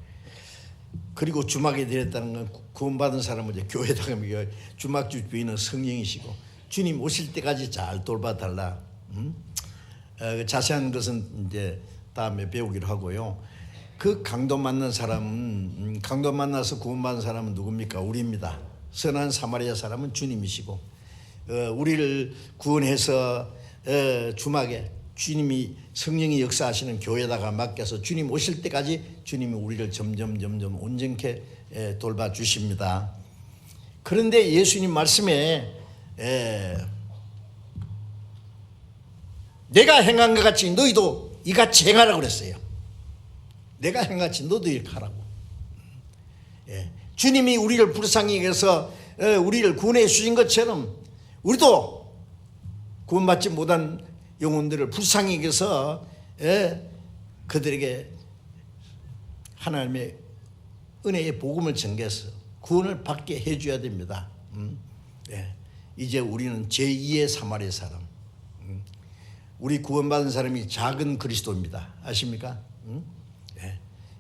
Speaker 1: 그리고 주막에 들였다는 건 구원받은 사람은 이제 교회에다가 주막주 주인은 성령이시고 주님 오실 때까지 잘 돌봐달라. 자세한 것은 이제 다음에 배우기로 하고요. 그 강도 만난 사람은 강도 만나서 구원받은 사람은 누굽니까? 우리입니다. 선한 사마리아 사람은 주님이시고, 우리를 구원해서 주막에 주님이 성령이 역사하시는 교회에다가 맡겨서 주님 오실 때까지 주님이 우리를 점점 온전케 돌봐주십니다. 그런데 예수님 말씀에 내가 행한 것 같이 너희도 이같이 행하라고 그랬어요. 내가 행한 것 같이 너도 이렇게 하라고. 주님이 우리를 불쌍히 여겨서 우리를 구원해 주신 것처럼 우리도 구원받지 못한 영혼들을 불쌍히 여겨서 그들에게 하나님의 은혜의 복음을 전개해서 구원을 받게 해줘야 됩니다. 이제 우리는 제2의 사마리아 사람, 우리 구원받은 사람이 작은 그리스도입니다. 아십니까?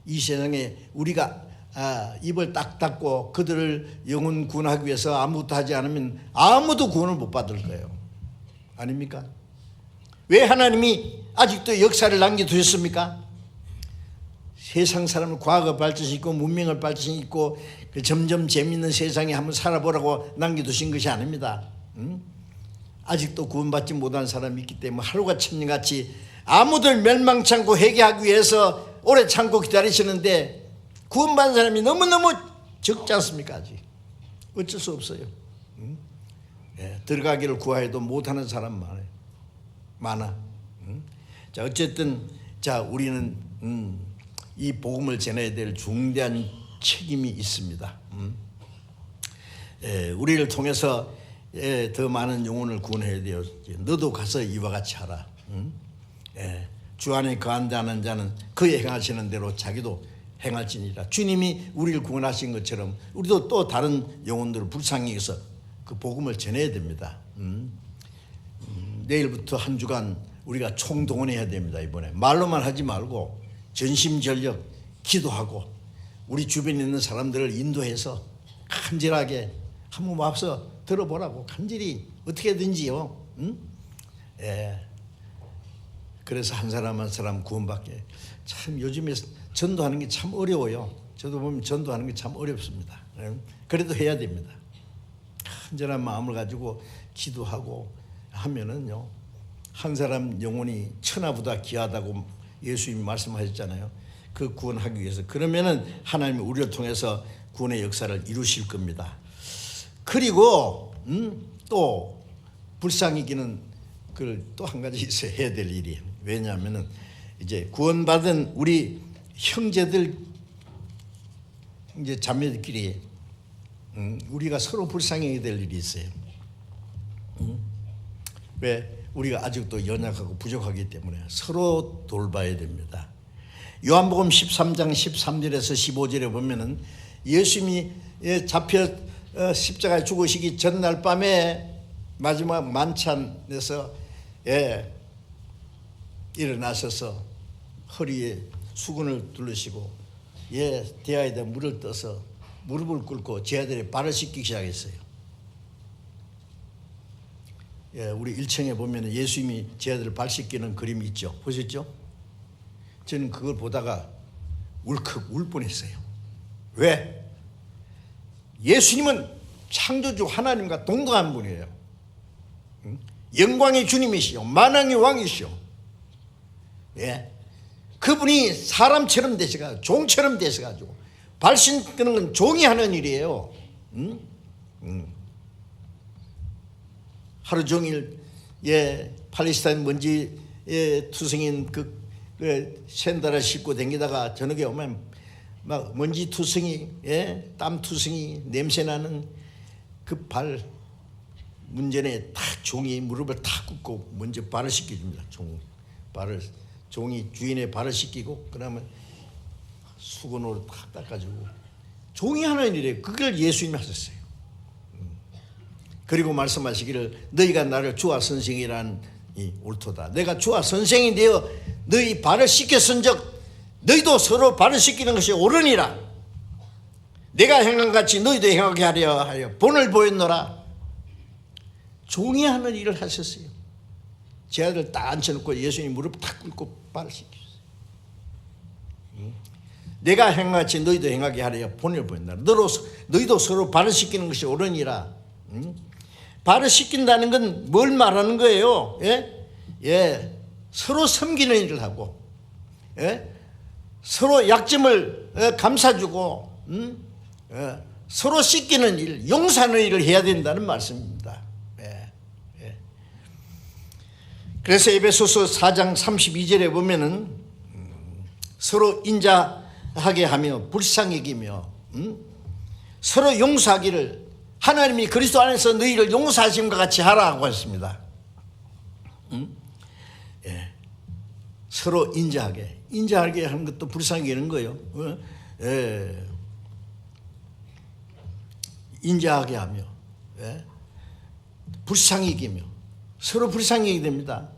Speaker 1: 이 세상에 우리가 입을 딱 닫고 그들을 영혼 구원하기 위해서 아무것도 하지 않으면 아무도 구원을 못 받을 거예요. 아닙니까? 왜 하나님이 아직도 역사를 남겨두셨습니까? 세상 사람은 과거 발전이 있고 문명을 발전이 있고 점점 재미있는 세상에 한번 살아보라고 남겨두신 것이 아닙니다. 아직도 구원받지 못한 사람이 있기 때문에 하루가 천년같이 아무들 멸망치 않고 회개하기 위해서 오래 참고 기다리시는데 구원받은 사람이 너무너무 적지 않습니까? 아직 어쩔 수 없어요. 들어가기를 구하여도 못하는 사람 많아. 자, 어쨌든 자, 우리는 이 복음을 전해야 될 중대한 책임이 있습니다. 우리를 통해서 더 많은 영혼을 구원해야 돼요. 너도 가서 이와 같이 하라. 주 안에 거한다는 자는 그의 행하시는 대로 자기도 행할지니라. 주님이 우리를 구원하신 것처럼 우리도 또 다른 영혼들을 불쌍히 해서 그 복음을 전해야 됩니다. 내일부터 한 주간 우리가 총동원해야 됩니다. 이번에 말로만 하지 말고 전심전력 기도하고 우리 주변에 있는 사람들을 인도해서 간절하게 한번 와서 들어보라고 간절히 어떻게든지요. 그래서 한 사람 한 사람 구원받게. 참 요즘에 전도하는 게 참 어려워요. 저도 보면 전도하는 게 참 어렵습니다. 그래도 해야 됩니다. 간절한 마음을 가지고 기도하고 하면은요, 한 사람 영혼이 천하보다 귀하다고 예수님이 말씀하셨잖아요. 그 구원하기 위해서. 그러면은 하나님이 우리를 통해서 구원의 역사를 이루실 겁니다. 그리고 또 불쌍히 여기는 그 또 한 가지 있어야 해야 될 일이. 왜냐하면은 이제 구원받은 우리 형제들 이제 자매들끼리 우리가 서로 불쌍해야 될 일이 있어요. 왜? 우리가 아직도 연약하고 부족하기 때문에 서로 돌봐야 됩니다. 요한복음 13장 13절에서 15절에 보면은 예수님이 잡혀 십자가에 죽으시기 전날 밤에 마지막 만찬에서 일어나셔서 허리에 수건을 두르시고 대야에다 물을 떠서 무릎을 꿇고 제 아들의 발을 씻기 시작했어요. 우리 1층에 보면 예수님이 제 아들을 발 씻기는 그림이 있죠. 보셨죠? 저는 그걸 보다가 울컥 울 뻔했어요. 왜? 예수님은 창조주 하나님과 동등한 분이에요. 영광의 주님이시요 만왕의 왕이시요. 그분이 사람처럼 되셔가지고 종처럼 되셔가지고 발 씻는 건 종이 하는 일이에요. 하루 종일 팔레스타인 먼지 투성인 그 샌들을 싣고 다니다가 저녁에 오면 막 먼지 투성이, 땀 투성이, 냄새 나는 그 발 문전에 탁 종이 무릎을 탁 꿇고 먼저 발을 씻겨줍니다. 발을 종이 주인의 발을 씻기고 그러면 수건으로 탁 닦아주고 종이 하는 일이에요. 그걸 예수님이 하셨어요. 그리고 말씀하시기를 너희가 나를 주와 선생이란 이 옳도다. 내가 주와 선생이 되어 너희 발을 씻겼은즉 너희도 서로 발을 씻기는 것이 옳으니라. 내가 행한 같이 너희도 행하게 하려 본을 보였노라. 종이 하는 일을 하셨어요. 제 아들 딱 앉혀놓고 예수님 무릎 탁 꿇고 발을 씻겼어요. 내가 행한 같이 너희도 행하게 하려 본을 보였노라. 너희도 서로 발을 씻기는 것이 옳으니라. 발을 씻긴다는 건 뭘 말하는 거예요? 서로 섬기는 일을 하고, 서로 약점을 감싸주고, 서로 씻기는 일, 용서하는 일을 해야 된다는 말씀입니다. 그래서 에베소서 4장 32절에 보면은 서로 인자하게 하며 불쌍히 여기며 서로 용서하기를 하나님이 그리스도 안에서 너희를 용서하심과 같이 하라고 했습니다. 서로 인자하게 하는 것도 불쌍히 여기는 거예요. 인자하게 하며 불쌍히 여기며 서로 불쌍히 여기게 됩니다.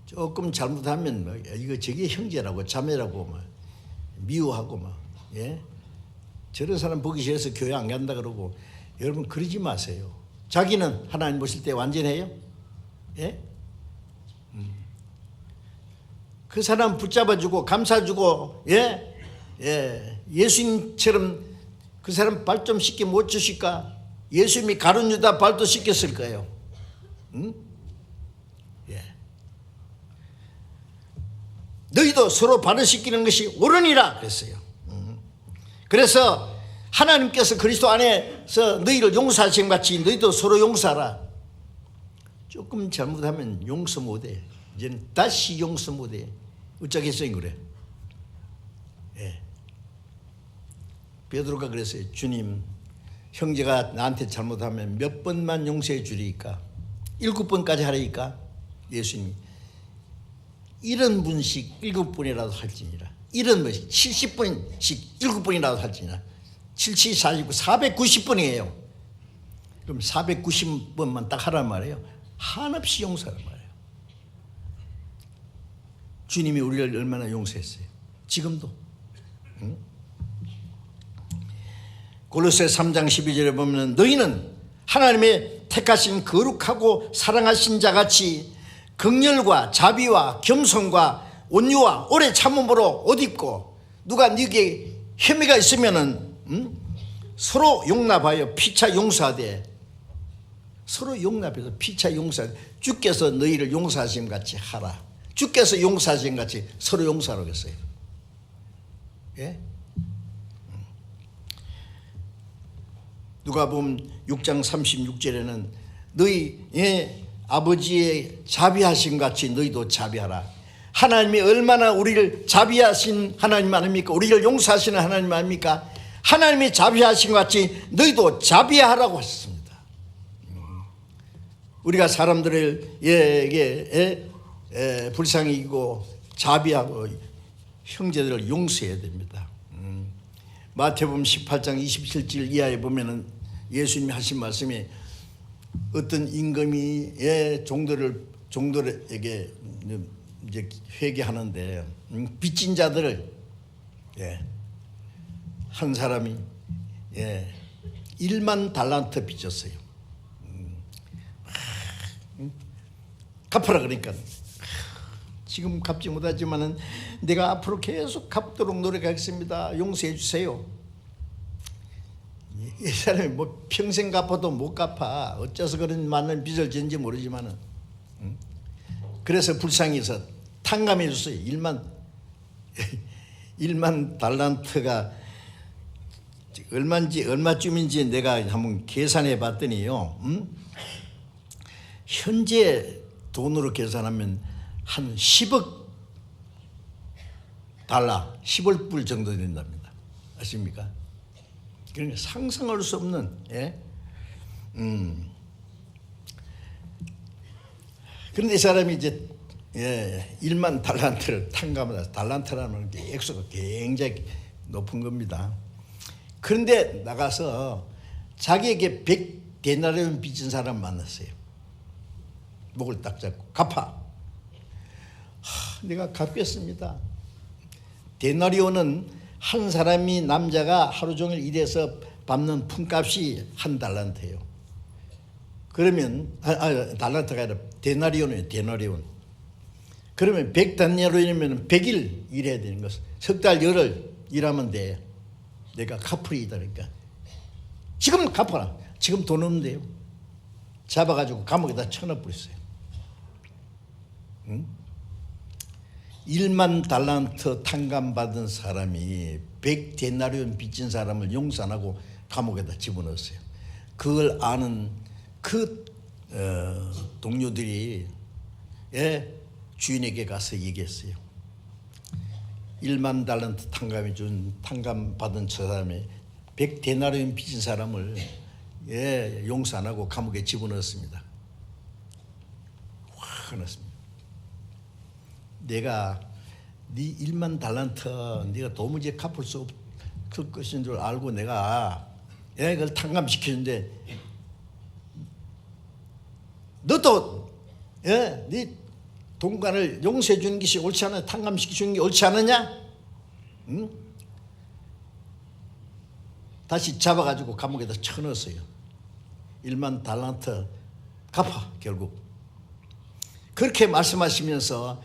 Speaker 1: 조금 잘못하면 이거 저게 형제라고 자매라고 미워하고 저런 사람 보기 싫어서 교회 안 간다 그러고 여러분 그러지 마세요. 자기는 하나님 보실 때 완전해요? 그 사람 붙잡아주고 감싸주고 예수님처럼 그 사람 발 좀 씻게 못 주실까? 예수님이 가룟 유다 발도 씻겼을 거예요. 너희도 서로 발을 씻기는 것이 옳으니라 그랬어요. 그래서 하나님께서 그리스도 안에서 너희를 용서하신 같이 너희도 서로 용서하라. 조금 잘못하면 용서 못해. 이제는 다시 용서 못해. 어쩌겠어요 그래. 베드로가 그랬어요. 주님, 형제가 나한테 잘못하면 몇 번만 용서해 주리까? 7번까지 하리까? 예수님이 70분씩 7번이라도 할지니라. 70번씩 70번씩 7번이라도 할지니라. 77, 49, 490번이에요. 그럼 490번만 딱 하란 말이에요. 한없이 용서하란 말이에요. 주님이 우리를 얼마나 용서했어요. 지금도. 골로새 3장 12절에 보면 너희는 하나님의 택하신 거룩하고 사랑하신 자같이 긍휼과 자비와 겸손과 온유와 오래 참음으로 옷 입고 누가 네게 혐의가 있으면은 서로 용납하여 피차 용서하되 서로 용납해서 피차 용서하되 주께서 너희를 용서하심 같이 하라. 주께서 용서하신 같이 서로 용서하라고 했어요. 누가복음 6장 36절에는 너희 아버지의 자비하신 같이 너희도 자비하라. 하나님이 얼마나 우리를 자비하신 하나님 아닙니까? 우리를 용서하시는 하나님 아닙니까? 하나님이 자비하신 것 같이 너희도 자비하라고 하셨습니다. 우리가 사람들에게 불쌍히 여기고 자비하고 형제들을 용서해야 됩니다. 마태복음 18장 27절 이하에 보면은 예수님이 하신 말씀이 어떤 임금이 종들에게 이제 회개하는데 빚진 자들을 한 사람이 1만 달란트 빚졌어요. 갚아라 그러니까 지금 갚지 못하지만은 내가 앞으로 계속 갚도록 노력하겠습니다. 용서해 주세요. 이 사람이 뭐 평생 갚아도 못 갚아. 어째서 그런 많은 빚을 졌는지 모르지만은 그래서 불쌍히 해서 탕감해 줬어요. 1만 달란트가 얼마쯤인지 내가 한번 계산해 봤더니요. 현재 돈으로 계산하면 한 10억 달러, 10억 불 정도 된답니다. 아십니까? 그러니까 상상할 수 없는, 그런데 이 사람이 이제 1만 달란트를 탕감하다. 달란트라는 게 액수가 굉장히 높은 겁니다. 그런데 나가서 자기에게 100데나리온 빚진 사람 만났어요. 목을 딱 잡고 갚아. 내가 갚겠습니다. 데나리온은 한 사람이 남자가 하루 종일 일해서 밟는 품값이 한 달란트예요. 그러면 달란트가 아니라 데나리온이에요. 데나리온. 그러면 100데나리온이면 100일 일해야 되는 것은 석 달 열흘 일하면 돼. 내가 갚으리다. 그러니까 지금 갚아라. 지금 돈 없는데요. 잡아가지고 감옥에다 쳐넣어버렸어요. 응? 1만 달란트 탕감받은 사람이 100데나리온 빚진 사람을 용서 안 하고 감옥에다 집어넣었어요. 그걸 아는 그 동료들이 주인에게 가서 얘기했어요. 1만 달란트 탕감받은 저 사람이 100데나리온 빚진 사람을 용서 안 하고 감옥에 집어넣었습니다. 확 넣었습니다. 내가 네 1만 달란트 네가 도무지 갚을 수 없을 것인 줄 알고 내가 그걸 탕감시키는데 너도 네 동관을 용서해 주는 것이 옳지 않아? 탕감시켜 주는 게 옳지 않느냐? 응? 다시 잡아가지고 감옥에다 쳐넣었어요. 1만 달란트 갚아 결국. 그렇게 말씀하시면서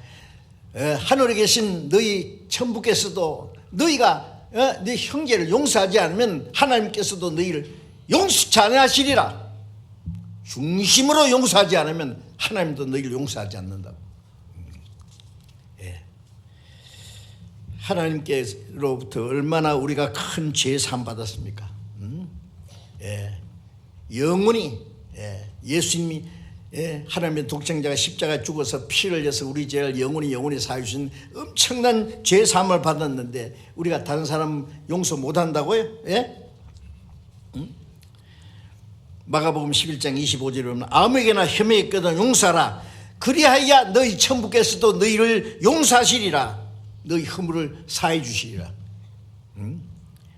Speaker 1: 하늘에 계신 너희 천부께서도 너희가 네 형제를 용서하지 않으면 하나님께서도 너희를 용서치 않으시리라. 중심으로 용서하지 않으면 하나님도 너희를 용서하지 않는다고. 하나님께로부터 얼마나 우리가 큰 죄 사함 받았습니까? 영원히 예수님이 하나님의 독생자가 십자가에 죽어서 피를 흘려서 우리 죄를 영원히 사하신 엄청난 죄 사함을 받았는데 우리가 다른 사람 용서 못한다고요? 마가복음 11장 25절에 보면 아무에게나 혐의했거든 용서하라. 그리하여 너희 천부께서도 너희를 용서하시리라. 너희 허물을 사해 주시리라.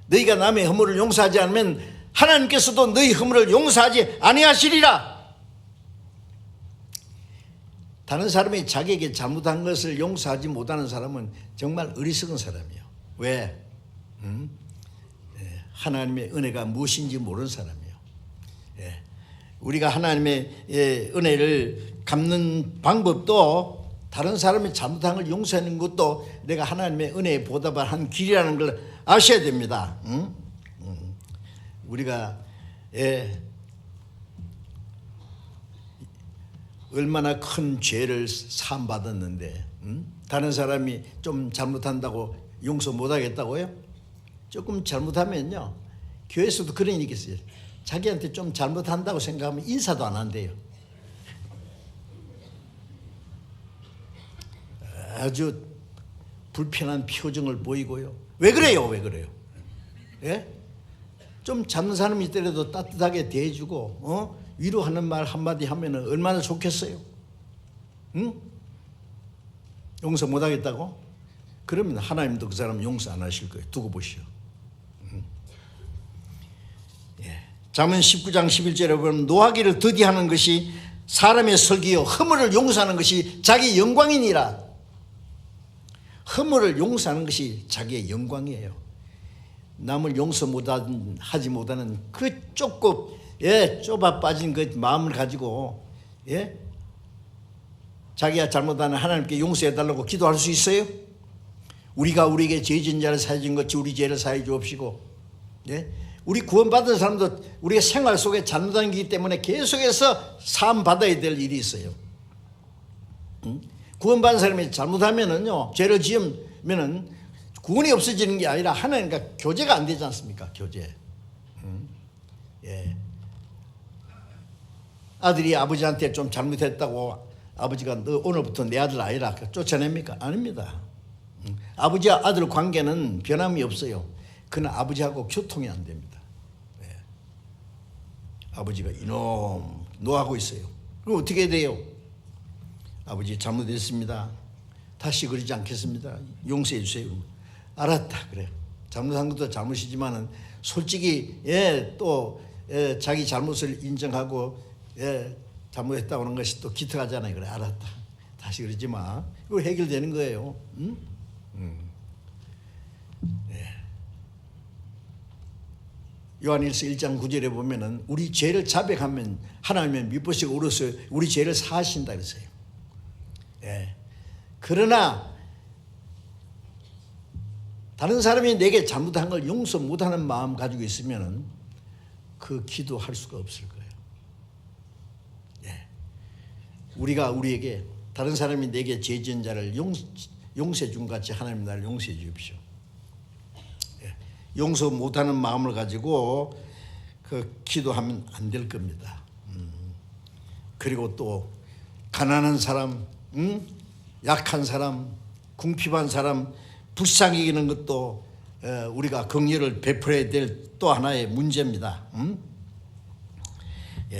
Speaker 1: 너희가 남의 허물을 용서하지 않으면 하나님께서도 너희 허물을 용서하지 아니하시리라. 다른 사람이 자기에게 잘못한 것을 용서하지 못하는 사람은 정말 어리석은 사람이에요. 왜? 하나님의 은혜가 무엇인지 모르는 사람이에요. 우리가 하나님의 은혜를 갚는 방법도 다른 사람이 잘못한 걸 용서하는 것도 내가 하나님의 은혜에 보답을 한 길이라는 걸 아셔야 됩니다. 우리가 얼마나 큰 죄를 사함받았는데 다른 사람이 좀 잘못한다고 용서 못하겠다고요? 조금 잘못하면요, 교회에서도 그런 얘기 있어요. 자기한테 좀 잘못한다고 생각하면 인사도 안 한대요. 아주 불편한 표정을 보이고요. 왜 그래요? 왜 그래요? 좀 잡는 사람이 있더라도 따뜻하게 대해주고 위로하는 말 한마디 하면 얼마나 좋겠어요? 응? 용서 못하겠다고? 그러면 하나님도 그 사람 용서 안 하실 거예요. 두고 보시오. 잠언 19장 11절에 보면 노하기를 더디하는 것이 사람의 설기요 허물을 용서하는 것이 자기 영광이니라. 허물을 용서하는 것이 자기의 영광이에요. 남을 용서 하지 못하는 그 좁고 좁아 빠진 그 마음을 가지고 자기가 잘못하는 하나님께 용서해달라고 기도할 수 있어요? 우리가 우리에게 죄진 자를 사해 준 것이 우리 죄를 사해 주옵시고, 우리 구원받은 사람도 우리가 생활 속에 잘못한 거기 때문에 계속해서 사함 받아야 될 일이 있어요. 구원받은 사람이 잘못하면은요, 죄를 지으면은 구원이 없어지는 게 아니라 하나님과 교제가 안 되지 않습니까? 교제. 아들이 아버지한테 좀 잘못했다고 아버지가 너 오늘부터 내 아들 아니라 쫓아냅니까? 아닙니다. 아버지와 아들 관계는 변함이 없어요. 그러나 아버지하고 교통이 안 됩니다. 아버지가 이놈 노하고 있어요. 그럼 어떻게 돼요? 아버지 잘못했습니다. 다시 그러지 않겠습니다. 용서해 주세요. 알았다 그래. 잘못한 것도 잘못이지만은 솔직히 자기 잘못을 인정하고 잘못했다고 하는 것이 또 기특하잖아요. 그래 알았다. 다시 그러지 마. 이거 해결되는 거예요. 응? 요한일서 1장 9절에 보면은 우리 죄를 자백하면 하나님의 미쁘시고 우로서 우리 죄를 사하신다 그랬어요. 그러나 다른 사람이 내게 잘못한 걸 용서 못하는 마음 가지고 있으면은 그 기도할 수가 없을 거예요. 우리가 우리에게 다른 사람이 내게 죄 지은 자를 용서해 준 같이 하나님 나를 용서해 주십시오. 용서 못하는 마음을 가지고 그 기도하면 안 될 겁니다. 그리고 또 가난한 사람, 약한 사람, 궁핍한 사람 불쌍히 여기는 것도 우리가 긍휼을 베풀어야 될 또 하나의 문제입니다.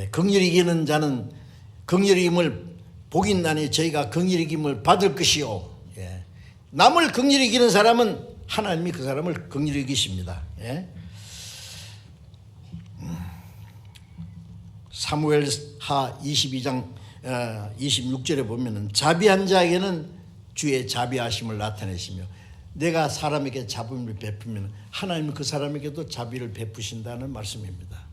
Speaker 1: 긍휼히 여기는 자는 긍휼히 여김을 복인나니 저희가 긍휼히 여김을 받을 것이요. 남을 긍휼히 여기는 사람은 하나님이 그 사람을 긍휼히 여기십니다. 사무엘하 22장 26절에 보면은 자비한 자에게는 주의 자비하심을 나타내시며 내가 사람에게 자비를 베푸면 하나님은 그 사람에게도 자비를 베푸신다는 말씀입니다.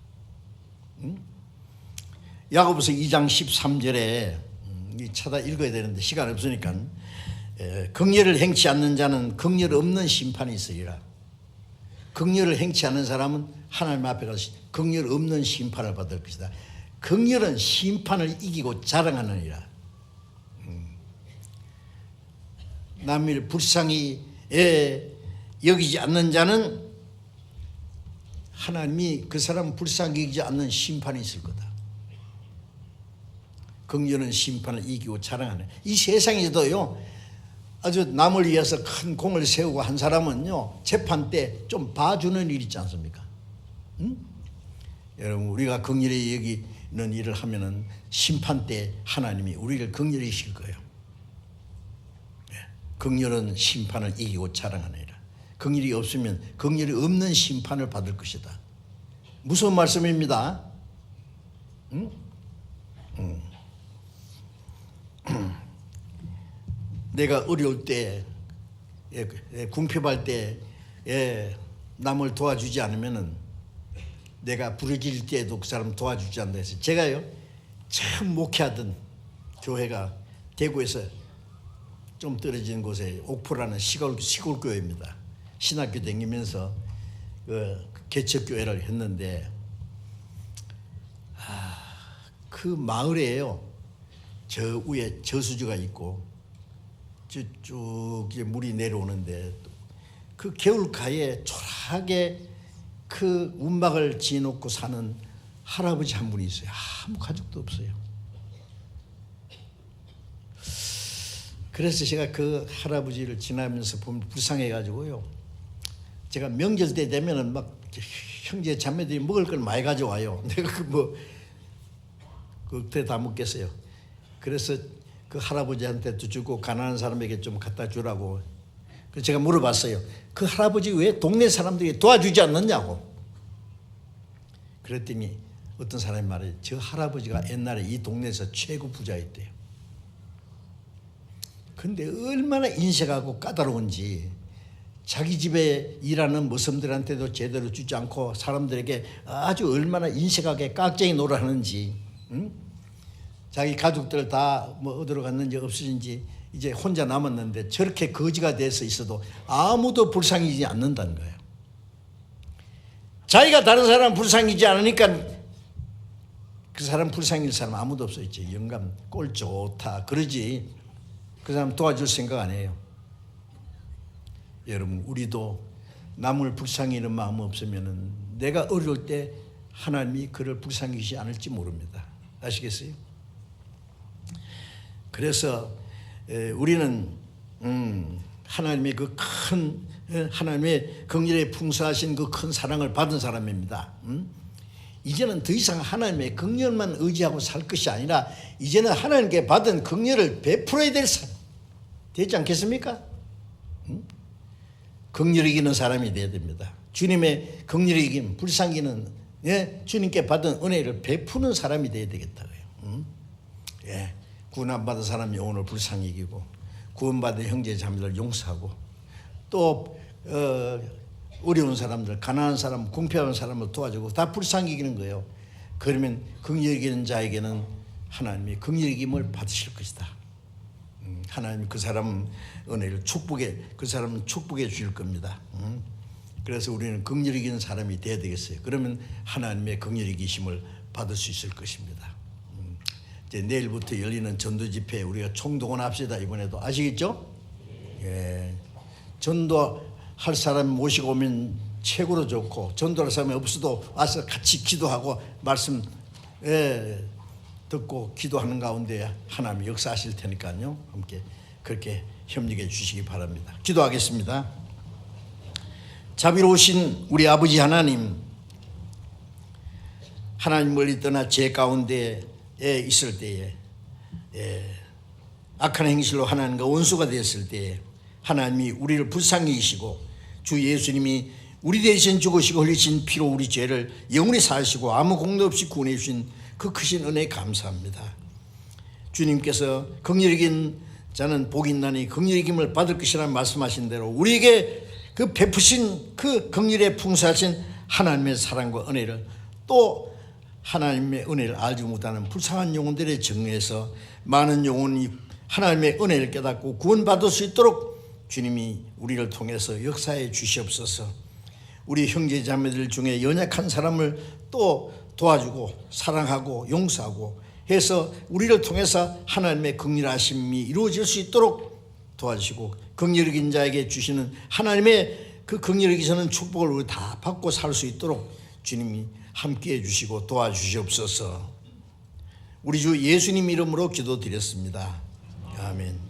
Speaker 1: 야고보서 2장 13절에 찾아 읽어야 되는데 시간이 없으니까 긍휼을 행치 않는 자는 긍휼 없는 심판이 있으리라. 긍휼을 행치 않는 사람은 하나님 앞에 가서 긍휼 없는 심판을 받을 것이다. 긍휼은 심판을 이기고 자랑하느니라. 남을 불쌍히 여기지 않는 자는 하나님이 그 사람 불쌍히 여기지 않는 심판이 있을 거다. 긍휼은 심판을 이기고 자랑하네. 이 세상에서도요 아주 남을 위해서 큰 공을 세우고 한 사람은요 재판 때 좀 봐주는 일 있지 않습니까? 여러분 우리가 긍휼히 여기는 일을 하면은 심판 때 하나님이 우리를 긍휼히 여기실 거예요. 긍휼은 심판을 이기고 자랑하느니라. 긍휼이 없으면 긍휼이 없는 심판을 받을 것이다. 무서운 말씀입니다. 내가 어려울 때, 궁핍할 때 남을 도와주지 않으면은 내가 부르질 때에도 그 사람 도와주지 않는다 해서 제가요 처음 목회하던 교회가 대구에서 좀 떨어진 곳에 옥포라는 시골 교회입니다. 신학교 다니면서 개척교회를 했는데 그 마을에요 저 위에 저수지가 있고 쭉 물이 내려오는데 그 개울가에 초라하게 그 움막을 지어놓고 사는 할아버지 한 분이 있어요. 아무 가족도 없어요. 그래서 제가 그 할아버지를 지나면서 보면 불쌍해가지고요. 제가 명절 때 되면은 막 형제 자매들이 먹을 걸 많이 가져와요. 내가 그때 다 먹겠어요. 그래서 그 할아버지한테도 주고 가난한 사람에게 좀 갖다 주라고. 그래서 제가 물어봤어요. 그 할아버지 왜 동네 사람들이 도와주지 않느냐고. 그랬더니 어떤 사람이 말해요. 저 할아버지가 옛날에 이 동네에서 최고 부자였대요. 근데 얼마나 인색하고 까다로운지 자기 집에 일하는 머슴들한테도 제대로 주지 않고 사람들에게 아주 얼마나 인색하게 깍쟁이 노릇하는지, 자기 가족들 다 뭐 어디로 갔는지 없어진지 이제 혼자 남았는데 저렇게 거지가 돼서 있어도 아무도 불쌍히지 않는다는 거예요. 자기가 다른 사람 불쌍히지 않으니까 그 사람 불쌍일 사람 아무도 없어 있지. 영감 꼴 좋다 그러지 그 사람 도와줄 생각 안 해요. 여러분 우리도 남을 불쌍히 여기는 마음 없으면은 내가 어려울 때 하나님이 그를 불쌍히 여기지 않을지 모릅니다. 아시겠어요? 그래서 우리는 하나님의 그 큰 하나님의 긍휼에 풍성하신 그 큰 사랑을 받은 사람입니다. 이제는 더 이상 하나님의 긍휼만 의지하고 살 것이 아니라 이제는 하나님께 받은 긍휼을 베풀어야 될 사람 되지 않겠습니까? 긍휼 이기는 사람이 되어야 됩니다. 주님의 긍휼 이김, 불쌍기는 주님께 받은 은혜를 베푸는 사람이 되어야 되겠다고요. 구원받은 사람 영혼을 불쌍히 이기고 구원받은 형제 자매들 용서하고 또 어려운 사람들, 가난한 사람, 궁핍한 사람을 도와주고 다 불쌍히 이기는 거예요. 그러면 긍휼 이기는 자에게는 하나님이 긍휼 이김을 받으실 것이다. 하나님 그 사람 은혜를 그 사람은 축복해 주실 겁니다. 그래서 우리는 긍휼 이기는 사람이 돼야 되겠어요. 그러면 하나님의 긍휼 이기심을 받을 수 있을 것입니다. 이제 내일부터 열리는 전도 집회에 우리가 총동원합시다. 이번에도 아시겠죠? 예. 전도할 사람 모시고 오면 최고로 좋고 전도할 사람이 없어도 와서 같이 기도하고 말씀 듣고 기도하는 가운데 하나님이 역사하실 테니까요. 함께 그렇게 협력해 주시기 바랍니다. 기도하겠습니다. 자비로우신 우리 아버지 하나님, 하나님 멀리 떠나 죄 가운데에 있을 때에 악한 행실로 하나님과 원수가 되었을 때에 하나님이 우리를 불쌍히 여기시고 주 예수님이 우리 대신 죽으시고 흘리신 피로 우리 죄를 영원히 사하시고 아무 공로 없이 구원해 주신 그 크신 은혜에 감사합니다. 주님께서 긍휼히 여긴 자는 복이 있나니 긍휼히 여김을 받을 것이라는 말씀하신 대로 우리에게 그 베푸신 그 긍휼에 풍성하신 하나님의 사랑과 은혜를 또 하나님의 은혜를 알지 못하는 불쌍한 영혼들의 정리에서 많은 영혼이 하나님의 은혜를 깨닫고 구원받을 수 있도록 주님이 우리를 통해서 역사해 주시옵소서. 우리 형제 자매들 중에 연약한 사람을 또 도와주고 사랑하고 용서하고 해서 우리를 통해서 하나님의 긍휼하심이 이루어질 수 있도록 도와주시고 긍휼 여긴 자에게 주시는 하나님의 그 긍휼 여기시는 축복을 우리 다 받고 살 수 있도록 주님이 함께해 주시고 도와주시옵소서. 우리 주 예수님 이름으로 기도드렸습니다. 아멘.